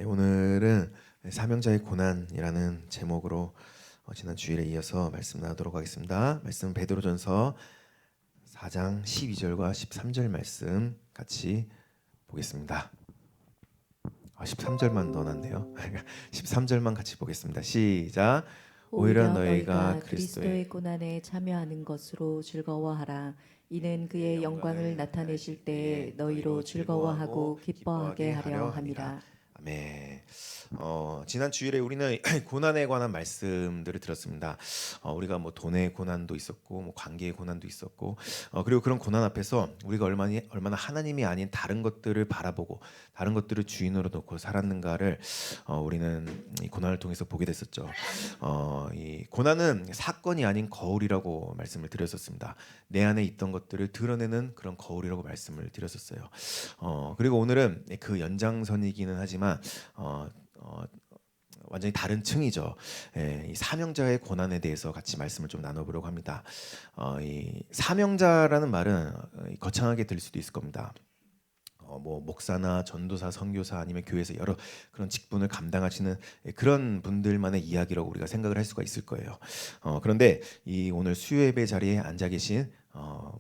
오늘은 사명자의 고난이라는 제목으로 지난 주일에 이어서 말씀 나누도록 하겠습니다. 말씀 베드로전서 4장 12절과 13절 말씀 같이 보겠습니다. 13절만 넣어놨네요. 13절만 같이 보겠습니다. 시작. 오히려 오히려 너희가 너희가 그리스도의 그리스도의 고난에 참여하는 것으로 즐거워하라. 이는 그의 영광을 나타내실 때에 너희로 즐거워하고 기뻐하게 하려 함이라. 아멘. 지난 주일에 우리는 고난에 관한 말씀들을 들었습니다. 우리가 뭐 돈의 고난도 있었고, 뭐 관계의 고난도 있었고, 그리고 그런 고난 앞에서 우리가 얼마나 하나님이 아닌 다른 것들을 바라보고 다른 것들을 주인으로 놓고 살았는가를 우리는 이 고난을 통해서 보게 됐었죠. 이 고난은 사건이 아닌 거울이라고 말씀을 드렸었습니다. 내 안에 있던 것들을 드러내는 그런 거울이라고 말씀을 드렸었어요. 그리고 오늘은 그 연장선이기는 하지만 완전히 다른 층이죠. 이 사명자의 고난에 대해서 같이 말씀을 좀 나눠보려고 합니다. 이 사명자라는 말은 거창하게 들릴 수도 있을 겁니다. 뭐 목사나 전도사, 선교사 아니면 교회에서 여러 그런 직분을 감당하시는 그런 분들만의 이야기라고 우리가 생각을 할 수가 있을 거예요. 그런데 이 오늘 수요 예배 자리에 앉아 계신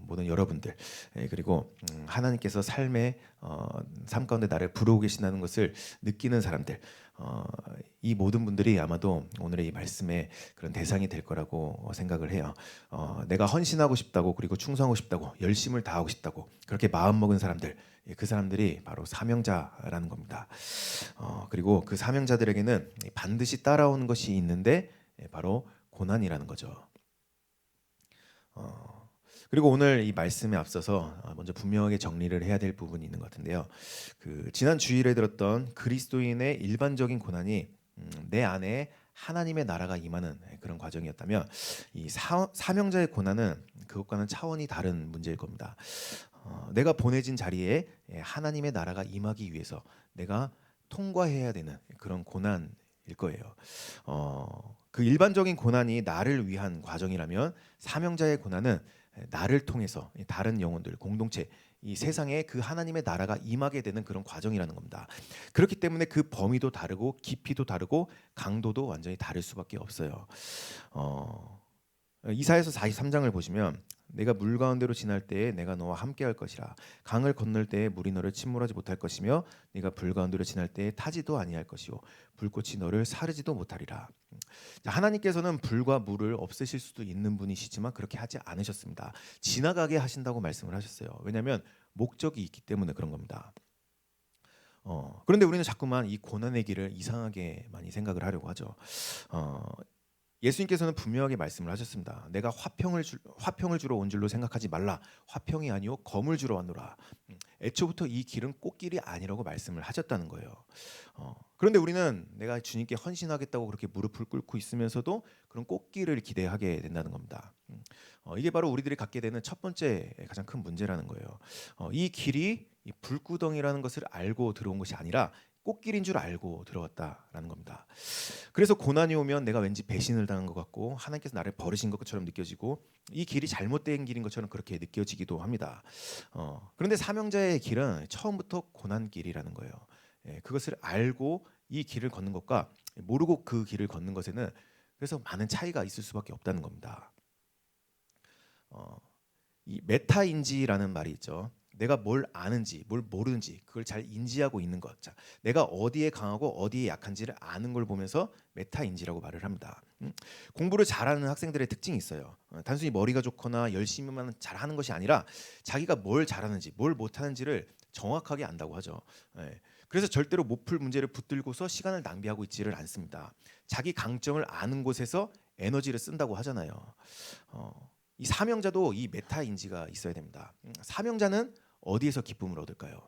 모든 여러분들 그리고 하나님께서 삶의 삶 가운데 나를 부르고 계신다는 것을 느끼는 사람들 이 모든 분들이 아마도 오늘의 이 말씀의 그런 대상이 될 거라고 생각을 해요. 내가 헌신하고 싶다고 그리고 충성하고 싶다고 열심을 다하고 싶다고 그렇게 마음먹은 사람들 그 사람들이 바로 사명자라는 겁니다. 그리고 그 사명자들에게는 반드시 따라오는 것이 있는데 바로 고난이라는 거죠. 그리고 오늘 이 말씀에 앞서서 먼저 분명하게 정리를 해야 될 부분이 있는 것 같은데요. 그 지난 주일에 들었던 그리스도인의 일반적인 고난이 내 안에 하나님의 나라가 임하는 그런 과정이었다면 이 사명자의 고난은 그것과는 차원이 다른 문제일 겁니다. 내가 보내진 자리에 하나님의 나라가 임하기 위해서 내가 통과해야 되는 그런 고난일 거예요. 그 일반적인 고난이 나를 위한 과정이라면 사명자의 고난은 나를 통해서 다른 영혼들, 공동체, 이 세상에 그 하나님의 나라가 임하게 되는 그런 과정이라는 겁니다. 그렇기 때문에 그 범위도 다르고 깊이도 다르고 강도도 완전히 다를 수밖에 없어요. 이사야서 43장을 보시면 내가 물 가운데로 지날 때에 내가 너와 함께할 것이라 강을 건널 때에 물이 너를 침몰하지 못할 것이며 네가 불 가운데로 지날 때에 타지도 아니할 것이요 불꽃이 너를 사르지도 못하리라. 하나님께서는 불과 물을 없애실 수도 있는 분이시지만 그렇게 하지 않으셨습니다. 지나가게 하신다고 말씀을 하셨어요. 왜냐하면 목적이 있기 때문에 그런 겁니다. 그런데 우리는 자꾸만 이 고난의 길을 이상하게 많이 생각을 하려고 하죠. 예수님께서는 분명하게 말씀을 하셨습니다. 내가 화평을 주러 온 줄로 생각하지 말라. 화평이 아니요 검을 주러 왔노라. 애초부터 이 길은 꽃길이 아니라고 말씀을 하셨다는 거예요. 그런데 우리는 내가 주님께 헌신하겠다고 그렇게 무릎을 꿇고 있으면서도 그런 꽃길을 기대하게 된다는 겁니다. 이게 바로 우리들이 갖게 되는 첫 번째 가장 큰 문제라는 거예요. 이 길이 이 불구덩이라는 것을 알고 들어온 것이 아니라 꽃길인 줄 알고 들어갔다라는 겁니다. 그래서 고난이 오면 내가 왠지 배신을 당한 것 같고 하나님께서 나를 버리신 것처럼 느껴지고 이 길이 잘못된 길인 것처럼 그렇게 느껴지기도 합니다. 그런데 사명자의 길은 처음부터 고난길이라는 거예요. 그것을 알고 이 길을 걷는 것과 모르고 그 길을 걷는 것에는 그래서 많은 차이가 있을 수밖에 없다는 겁니다. 이 메타인지라는 말이 있죠. 내가 뭘 아는지, 뭘 모르는지 그걸 잘 인지하고 있는 것. 자, 내가 어디에 강하고 어디에 약한지를 아는 걸 보면서 메타인지라고 말을 합니다. 공부를 잘하는 학생들의 특징이 있어요. 단순히 머리가 좋거나 열심히만 잘하는 것이 아니라 자기가 뭘 잘하는지, 뭘 못하는지를 정확하게 안다고 하죠. 그래서 절대로 못 풀 문제를 붙들고서 시간을 낭비하고 있지를 않습니다. 자기 강점을 아는 곳에서 에너지를 쓴다고 하잖아요. 이 사명자도 이 메타인지가 있어야 됩니다. 사명자는 어디에서 기쁨을 얻을까요?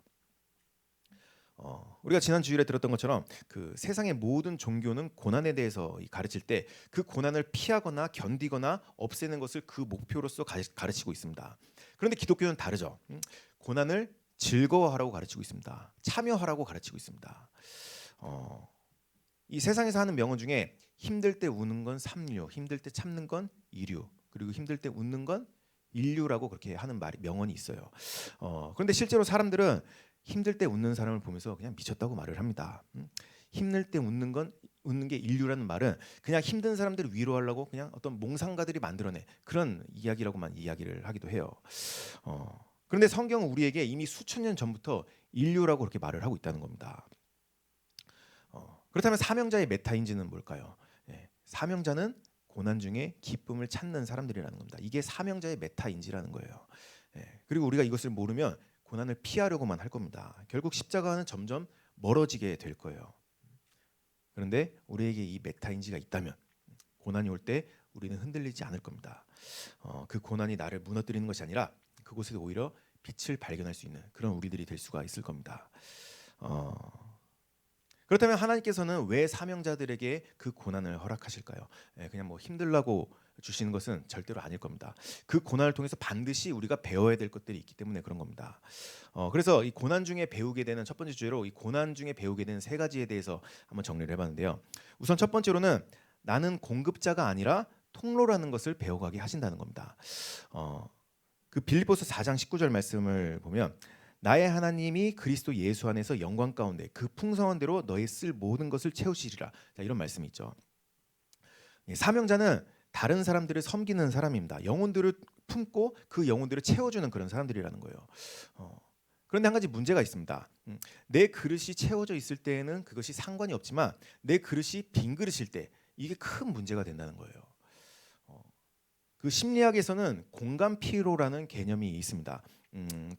우리가 지난 주일에 들었던 것처럼 그 세상의 모든 종교는 고난에 대해서 가르칠 때 그 고난을 피하거나 견디거나 없애는 것을 그 목표로서 가르치고 있습니다. 그런데 기독교는 다르죠. 고난을 즐거워하라고 가르치고 있습니다. 참여하라고 가르치고 있습니다. 이 세상에서 하는 명언 중에 힘들 때 우는 건 삼류, 힘들 때 참는 건 이류, 그리고 힘들 때 웃는 건 인류라고 그렇게 하는 명언이 있어요. 그런데 실제로 사람들은 힘들 때 웃는 사람을 보면서 그냥 미쳤다고 말을 합니다. 힘들 때 웃는 게 인류라는 말은 그냥 힘든 사람들을 위로하려고 그냥 어떤 몽상가들이 만들어낸 그런 이야기라고만 이야기를 하기도 해요. 그런데 성경은 우리에게 이미 수천 년 전부터 인류라고 그렇게 말을 하고 있다는 겁니다. 그렇다면 사명자의 메타인지는 뭘까요? 사명자는 고난 중에 기쁨을 찾는 사람들이라는 겁니다. 이게 사명자의 메타인지라는 거예요. 그리고 우리가 이것을 모르면 고난을 피하려고만 할 겁니다. 결국 십자가는 점점 멀어지게 될 거예요. 그런데 우리에게 이 메타인지가 있다면 고난이 올 때 우리는 흔들리지 않을 겁니다. 그 고난이 나를 무너뜨리는 것이 아니라 그곳에서 오히려 빛을 발견할 수 있는 그런 우리들이 될 수가 있을 겁니다. 그렇다면 하나님께서는 왜 사명자들에게 그 고난을 허락하실까요? 그냥 뭐 힘들라고 주시는 것은 절대로 아닐 겁니다. 그 고난을 통해서 반드시 우리가 배워야 될 것들이 있기 때문에 그런 겁니다. 그래서 이 고난 중에 배우게 되는 첫 번째 주제로 이 고난 중에 배우게 되는 세 가지에 대해서 한번 정리를 해봤는데요. 우선 첫 번째로는 나는 공급자가 아니라 통로라는 것을 배워가게 하신다는 겁니다. 그 빌립보서 4장 19절 말씀을 보면 나의 하나님이 그리스도 예수 안에서 영광 가운데 그 풍성한 대로 너희 쓸 모든 것을 채우시리라. 자, 이런 말씀이 있죠. 사명자는 다른 사람들을 섬기는 사람입니다. 영혼들을 품고 그 영혼들을 채워주는 그런 사람들이라는 거예요. 그런데 한 가지 문제가 있습니다. 내 그릇이 채워져 있을 때에는 그것이 상관이 없지만 내 그릇이 빈 그릇일 때 이게 큰 문제가 된다는 거예요. 그 심리학에서는 공감 피로라는 개념이 있습니다.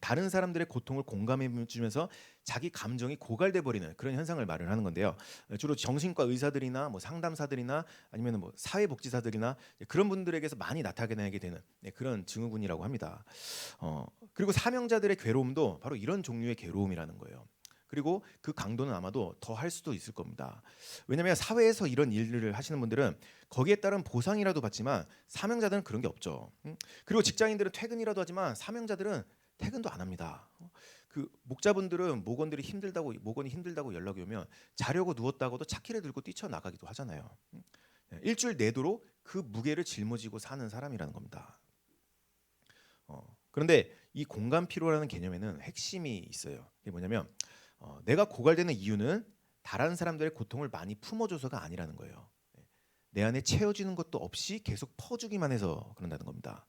다른 사람들의 고통을 공감해 주면서 자기 감정이 고갈돼 버리는 그런 현상을 말을 하는 건데요. 주로 정신과 의사들이나 뭐 상담사들이나 아니면 뭐 사회복지사들이나 그런 분들에게서 많이 나타나게 되는 그런 증후군이라고 합니다. 그리고 사명자들의 괴로움도 바로 이런 종류의 괴로움이라는 거예요. 그리고 그 강도는 아마도 더 할 수도 있을 겁니다. 왜냐하면 사회에서 이런 일을 하시는 분들은 거기에 따른 보상이라도 받지만 사명자들은 그런 게 없죠. 그리고 직장인들은 퇴근이라도 하지만 사명자들은 퇴근도 안 합니다. 그 목자분들은 목원이 힘들다고 연락이 오면 자려고 누웠다고도 차키를 들고 뛰쳐나가기도 하잖아요. 일주일 내도록 그 무게를 짊어지고 사는 사람이라는 겁니다. 그런데 이 공감 피로라는 개념에는 핵심이 있어요. 이게 뭐냐면 내가 고갈되는 이유는 다른 사람들의 고통을 많이 품어줘서가 아니라는 거예요. 내 안에 채워지는 것도 없이 계속 퍼주기만 해서 그런다는 겁니다.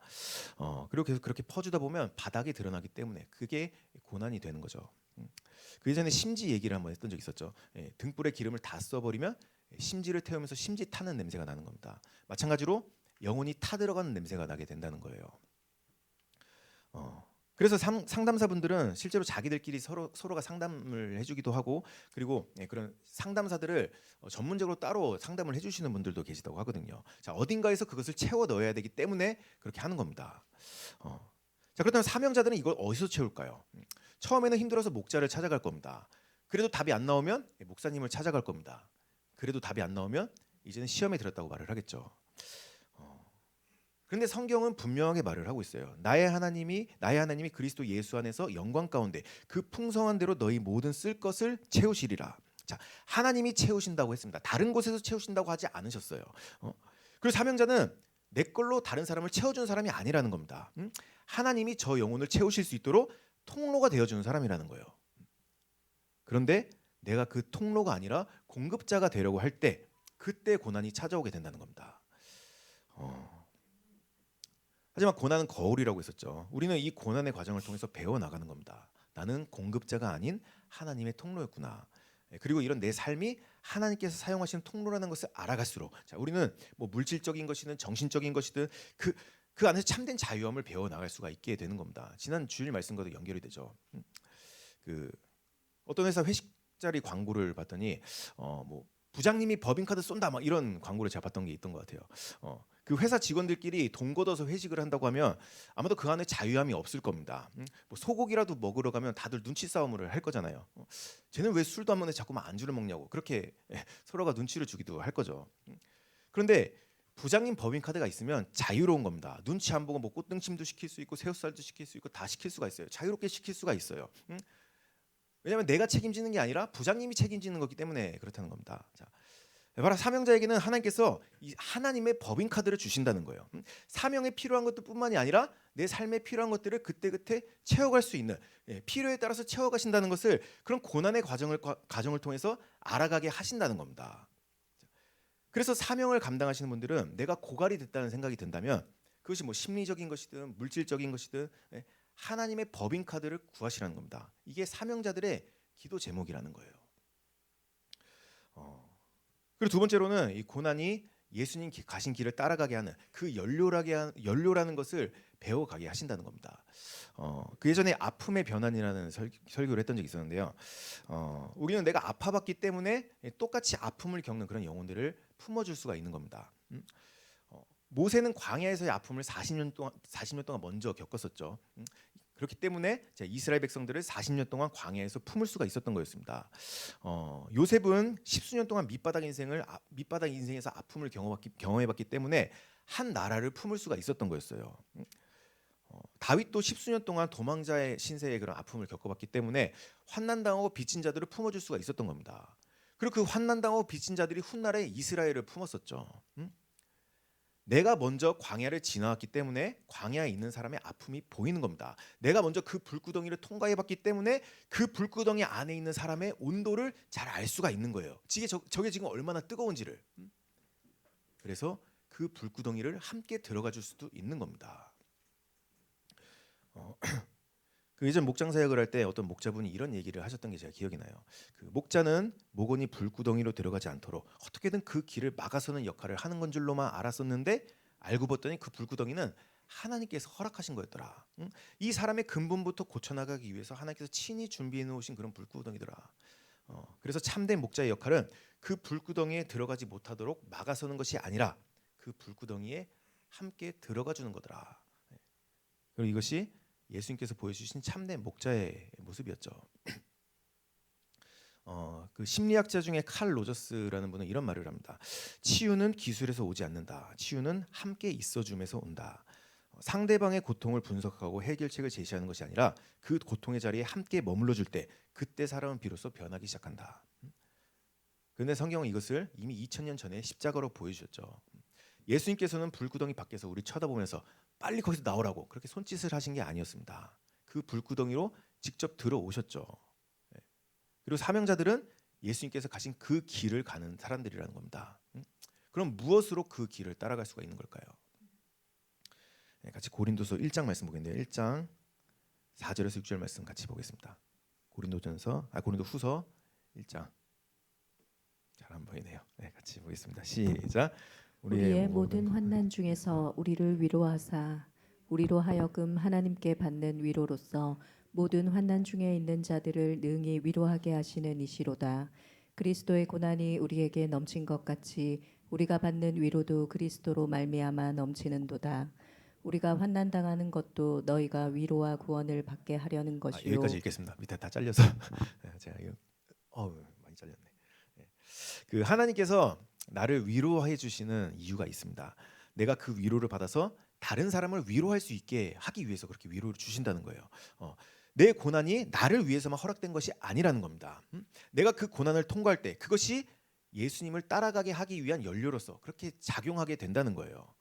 그리고 계속 그렇게 퍼주다 보면 바닥이 드러나기 때문에 그게 고난이 되는 거죠. 그 예전에 심지 얘기를 한번 했던 적 있었죠. 등불에 기름을 다 써버리면 심지를 태우면서 심지 타는 냄새가 나는 겁니다. 마찬가지로 영혼이 타들어가는 냄새가 나게 된다는 거예요. 그래서 상담사분들은 실제로 자기들끼리 서로가 상담을 해주기도 하고 그리고 그런 상담사들을 전문적으로 따로 상담을 해주시는 분들도 계시다고 하거든요. 자, 어딘가에서 그것을 채워 넣어야 되기 때문에 그렇게 하는 겁니다. 자, 그렇다면 사명자들은 이걸 어디서 채울까요? 처음에는 힘들어서 목자를 찾아갈 겁니다. 그래도 답이 안 나오면 목사님을 찾아갈 겁니다. 그래도 답이 안 나오면 이제는 시험에 들었다고 말을 하겠죠. 그런데 성경은 분명하게 말을 하고 있어요. 나의 하나님이 그리스도 예수 안에서 영광 가운데 그 풍성한 대로 너희 모든 쓸 것을 채우시리라. 자, 하나님이 채우신다고 했습니다. 다른 곳에서 채우신다고 하지 않으셨어요. 그리고 사명자는 내 걸로 다른 사람을 채워주는 사람이 아니라는 겁니다. 하나님이 저 영혼을 채우실 수 있도록 통로가 되어주는 사람이라는 거예요. 그런데 내가 그 통로가 아니라 공급자가 되려고 할 때 그때 고난이 찾아오게 된다는 겁니다. 하지만 고난은 거울이라고 했었죠. 우리는 이 고난의 과정을 통해서 배워나가는 겁니다. 나는 공급자가 아닌 하나님의 통로였구나. 그리고 이런 내 삶이 하나님께서 사용하시는 통로라는 것을 알아갈수록 자, 우리는 뭐 물질적인 것이든 정신적인 것이든 그 안에서 참된 자유함을 배워나갈 수가 있게 되는 겁니다. 지난 주일 말씀과도 연결이 되죠. 그 어떤 회사 회식 자리 광고를 봤더니 뭐 부장님이 법인카드 쏜다 막 이런 광고를 제가 봤던 게 있던 것 같아요. 그 회사 직원들끼리 돈 걷어서 회식을 한다고 하면 아마도 그 안에 자유함이 없을 겁니다. 뭐 소고기라도 먹으러 가면 다들 눈치 싸움을 할 거잖아요. 쟤는 왜 술도 안 먹는데 자꾸만 안주를 먹냐고 그렇게 서로가 눈치를 주기도 할 거죠. 그런데 부장님 법인카드가 있으면 자유로운 겁니다. 눈치 안 보고 뭐 꽃등심도 시킬 수 있고 새우살도 시킬 수 있고 다 시킬 수가 있어요. 자유롭게 시킬 수가 있어요. 왜냐하면 내가 책임지는 게 아니라 부장님이 책임지는 거기 때문에 그렇다는 겁니다. 자, 바로 사명자에게는 하나님께서 이 하나님의 법인 카드를 주신다는 거예요. 사명에 필요한 것뿐만이 아니라 내 삶에 필요한 것들을 그때그때 채워갈 수 있는 필요에 따라서 채워가신다는 것을 그런 고난의 과정을 통해서 알아가게 하신다는 겁니다. 그래서 사명을 감당하시는 분들은 내가 고갈이 됐다는 생각이 든다면 그것이 뭐 심리적인 것이든 물질적인 것이든 하나님의 법인 카드를 구하시라는 겁니다. 이게 사명자들의 기도 제목이라는 거예요. 그리고 두 번째로는 이 고난이 예수님 가신 길을 따라가게 하는 그 연료라는 것을 배워가게 하신다는 겁니다. 그 예전에 아픔의 변환이라는 설교를 했던 적이 있었는데요. 우리는 내가 아파봤기 때문에 똑같이 아픔을 겪는 그런 영혼들을 품어줄 수가 있는 겁니다. 모세는 광야에서의 아픔을 40년 동안 먼저 겪었었죠. 그렇기 때문에 이스라엘 백성들을 40년 동안 광야에서 품을 수가 있었던 거였습니다. 요셉은 10수년 동안 밑바닥 인생에서 아픔을 경험해봤기 때문에 한 나라를 품을 수가 있었던 거였어요. 다윗도 10수년 동안 도망자의 신세의 그런 아픔을 겪어봤기 때문에 환난당하고 빚진 자들을 품어줄 수가 있었던 겁니다. 그리고 그 환난당하고 빚진 자들이 훗날에 이스라엘을 품었었죠. 내가 먼저 광야를 지나왔기 때문에 광야에 있는 사람의 아픔이 보이는 겁니다. 내가 먼저 그 불구덩이를 통과해봤기 때문에 그 불구덩이 안에 있는 사람의 온도를 잘 알 수가 있는 거예요. 저게 지금 얼마나 뜨거운지를. 그래서 그 불구덩이를 함께 들어가 줄 수도 있는 겁니다. 그 예전 목장 사역을 할 때 어떤 목자분이 이런 얘기를 하셨던 게 제가 기억이 나요. 그 목자는 목원이 불구덩이로 들어가지 않도록 어떻게든 그 길을 막아서는 역할을 하는 건 줄로만 알았었는데 알고 봤더니 그 불구덩이는 하나님께서 허락하신 거였더라. 이 사람의 근본부터 고쳐나가기 위해서 하나님께서 친히 준비해 놓으신 그런 불구덩이더라. 그래서 참된 목자의 역할은 그 불구덩이에 들어가지 못하도록 막아서는 것이 아니라 그 불구덩이에 함께 들어가 주는 거더라. 그리고 이것이 예수님께서 보여주신 참된 목자의 모습이었죠. 그 심리학자 중에 칼 로저스라는 분은 이런 말을 합니다. 치유는 기술에서 오지 않는다. 치유는 함께 있어줌에서 온다. 상대방의 고통을 분석하고 해결책을 제시하는 것이 아니라 그 고통의 자리에 함께 머물러 줄 때 그때 사람은 비로소 변하기 시작한다. 그런데 성경은 이것을 이미 2000년 전에 십자가로 보여주셨죠. 예수님께서는 불구덩이 밖에서 우리 쳐다보면서 빨리 거기서 나오라고 그렇게 손짓을 하신 게 아니었습니다. 그 불구덩이로 직접 들어오셨죠. 그리고 사명자들은 예수님께서 가신 그 길을 가는 사람들이라는 겁니다. 그럼 무엇으로 그 길을 따라갈 수가 있는 걸까요? 같이 고린도서 1장 말씀 보겠는데요. 1장 4절에서 6절 말씀 같이 보겠습니다. 고린도 후서 1장. 잘 안 보이네요. 같이 보겠습니다. 시작. 우리의 모든 환난 중에서 우리를 위로하사 우리로 하여금 하나님께 받는 위로로서 모든 환난 중에 있는 자들을 능히 위로하게 하시는 이시로다. 그리스도의 고난이 우리에게 넘친 것 같이 우리가 받는 위로도 그리스도로 말미암아 넘치는도다. 우리가 환난 당하는 것도 너희가 위로와 구원을 받게 하려는 것이요. 여기까지 읽겠습니다. 밑에 다 잘려서 제가 이거 많이 잘렸네. 그 하나님께서 나를 위로해 주시는 이유가 있습니다. 내가 그 위로를 받아서 다른 사람을 위로할 수 있게 하기 위해서 그렇게 위로를 주신다는 거예요. 내 고난이 나를 위해서만 허락된 것이 아니라는 겁니다. 내가 그 고난을 통과할 때 그것이 예수님을 따라가게 하기 위한 연료로서 그렇게 작용하게 된다는 거예요.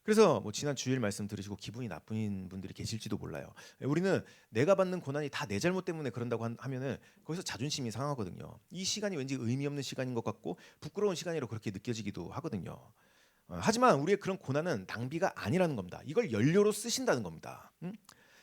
그래서 뭐 지난 주일 말씀 들으시고 기분이 나쁜 분들이 계실지도 몰라요. 우리는 내가 받는 고난이 다 내 잘못 때문에 그런다고 하면은 거기서 자존심이 상하거든요. 이 시간이 왠지 의미 없는 시간인 것 같고 부끄러운 시간이라고 그렇게 느껴지기도 하거든요. 하지만 우리의 그런 고난은 낭비가 아니라는 겁니다. 이걸 연료로 쓰신다는 겁니다.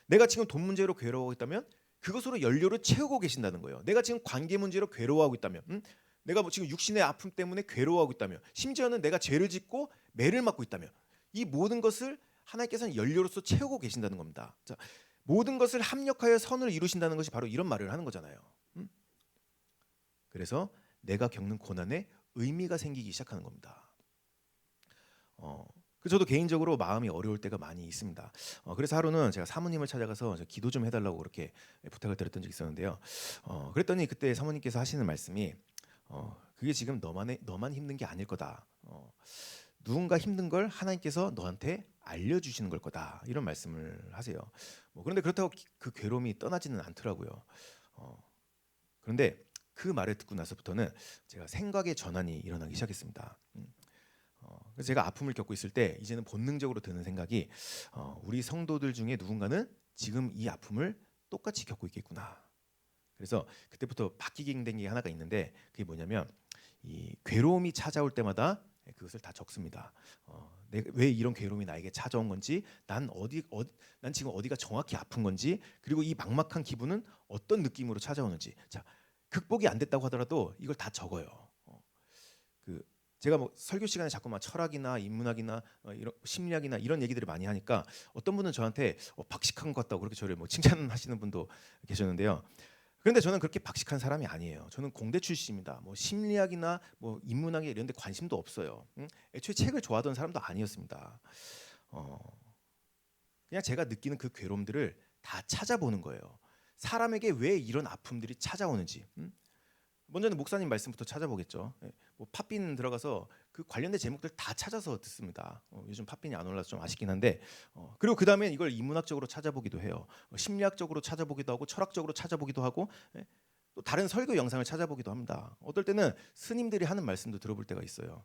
내가 지금 돈 문제로 괴로워하고 있다면 그것으로 연료를 채우고 계신다는 거예요. 내가 지금 관계 문제로 괴로워하고 있다면 내가 뭐 지금 육신의 아픔 때문에 괴로워하고 있다면 심지어는 내가 죄를 짓고 매를 맞고 있다면 이 모든 것을 하나님께서는 연료로서 채우고 계신다는 겁니다. 자, 모든 것을 합력하여 선을 이루신다는 것이 바로 이런 말을 하는 거잖아요. 그래서 내가 겪는 고난에 의미가 생기기 시작하는 겁니다. 저도 개인적으로 마음이 어려울 때가 많이 있습니다. 그래서 하루는 제가 사모님을 찾아가서 기도 좀 해달라고 그렇게 부탁을 드렸던 적이 있었는데요. 그랬더니 그때 사모님께서 하시는 말씀이 그게 지금 너만 힘든 게 아닐 거다. 누군가 힘든 걸 하나님께서 너한테 알려주시는 걸 거다 이런 말씀을 하세요. 그런데 그렇다고 그 괴로움이 떠나지는 않더라고요. 그런데 그 말을 듣고 나서부터는 제가 생각의 전환이 일어나기 시작했습니다. 그래서 제가 아픔을 겪고 있을 때 이제는 본능적으로 드는 생각이 우리 성도들 중에 누군가는 지금 이 아픔을 똑같이 겪고 있겠구나. 그래서 그때부터 바뀌게 된 게 하나가 있는데 그게 뭐냐면 이 괴로움이 찾아올 때마다 그것을 다 적습니다. 내가 왜 이런 괴로움이 나에게 찾아온 건지, 난 지금 어디가 정확히 아픈 건지, 그리고 이 막막한 기분은 어떤 느낌으로 찾아오는지. 자, 극복이 안 됐다고 하더라도 이걸 다 적어요. 그 제가 뭐 설교 시간에 자꾸 막 철학이나 인문학이나 이런 심리학이나 이런 얘기들을 많이 하니까 어떤 분은 저한테 박식한 것 같다고 그렇게 저를 뭐 칭찬하시는 분도 계셨는데요. 그런데 저는 그렇게 박식한 사람이 아니에요. 저는 공대 출신입니다. 뭐 심리학이나 뭐 인문학에 이런 데 관심도 없어요. 애초에 책을 좋아하던 사람도 아니었습니다. 어, 그냥 제가 느끼는 그 괴로움들을 다 찾아보는 거예요. 사람에게 왜 이런 아픔들이 찾아오는지. 먼저는 목사님 말씀부터 찾아보겠죠. 뭐 팟빈 들어가서 그 관련된 제목들 다 찾아서 듣습니다. 요즘 팟빈이 안 올라서 좀 아쉽긴 한데, 그리고 그 다음에 이걸 인문학적으로 찾아보기도 해요. 심리학적으로 찾아보기도 하고 철학적으로 찾아보기도 하고, 또 다른 설교 영상을 찾아보기도 합니다. 어떨 때는 스님들이 하는 말씀도 들어볼 때가 있어요.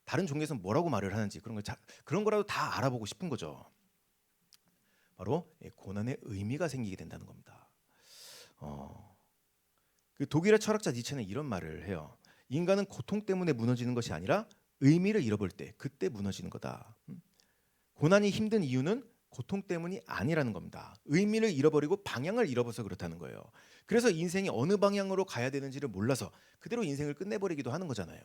다른 종교에서는 뭐라고 말을 하는지 그런 거라도 다 알아보고 싶은 거죠. 바로 고난의 의미가 생기게 된다는 겁니다. 그 독일의 철학자 니체는 이런 말을 해요. 인간은 고통 때문에 무너지는 것이 아니라 의미를 잃어버릴 때 그때 무너지는 거다. 고난이 힘든 이유는 고통 때문이 아니라는 겁니다. 의미를 잃어버리고 방향을 잃어버려서 그렇다는 거예요. 그래서 인생이 어느 방향으로 가야 되는지를 몰라서 그대로 인생을 끝내버리기도 하는 거잖아요.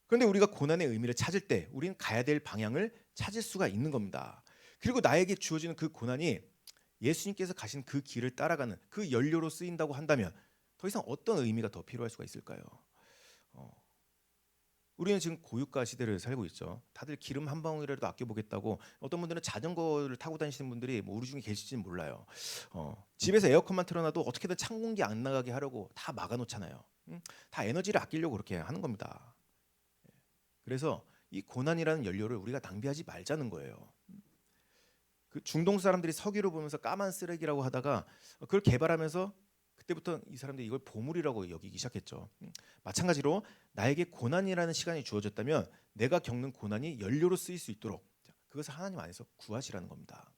그런데 우리가 고난의 의미를 찾을 때 우리는 가야 될 방향을 찾을 수가 있는 겁니다. 그리고 나에게 주어지는 그 고난이 예수님께서 가신 그 길을 따라가는 그 연료로 쓰인다고 한다면 더 이상 어떤 의미가 더 필요할 수가 있을까요? 우리는 지금 고유가 시대를 살고 있죠. 다들 기름 한 방울이라도 아껴보겠다고 어떤 분들은 자전거를 타고 다니시는 분들이 뭐 우리 중에 계실지는 몰라요. 집에서 에어컨만 틀어놔도 어떻게든 찬 공기 안 나가게 하려고 다 막아놓잖아요. 다 에너지를 아끼려고 그렇게 하는 겁니다. 그래서 이 고난이라는 연료를 우리가 낭비하지 말자는 거예요. 그 중동 사람들이 석유를 보면서 까만 쓰레기라고 하다가 그걸 개발하면서 그때부터 이 사람들이 이걸 보물이라고 여기기 시작했죠. 마찬가지로 나에게 고난이라는 시간이 주어졌다면 내가 겪는 고난이 연료로 쓰일 수 있도록 그것을 하나님 안에서 구하시라는 겁니다.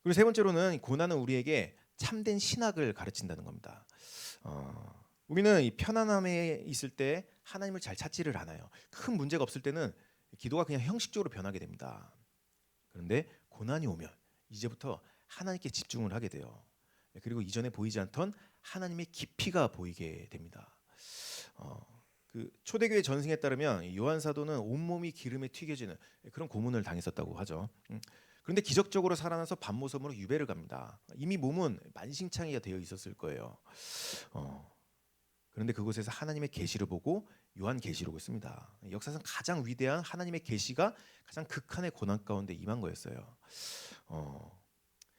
그리고 세 번째로는 고난은 우리에게 참된 신학을 가르친다는 겁니다. 우리는 이 편안함에 있을 때 하나님을 잘 찾지를 않아요. 큰 문제가 없을 때는 기도가 그냥 형식적으로 변하게 됩니다. 그런데 고난이 오면 이제부터 하나님께 집중을 하게 돼요. 그리고 이전에 보이지 않던 하나님의 깊이가 보이게 됩니다. 그 초대교회 전승에 따르면 요한 사도는 온몸이 기름에 튀겨지는 그런 고문을 당했었다고 하죠. 그런데 기적적으로 살아나서 밤모섬으로 유배를 갑니다. 이미 몸은 만신창이가 되어 있었을 거예요. 그런데 그곳에서 하나님의 계시를 보고 요한계시록을 씁니다. 역사상 가장 위대한 하나님의 계시가 가장 극한의 고난 가운데 임한 거였어요.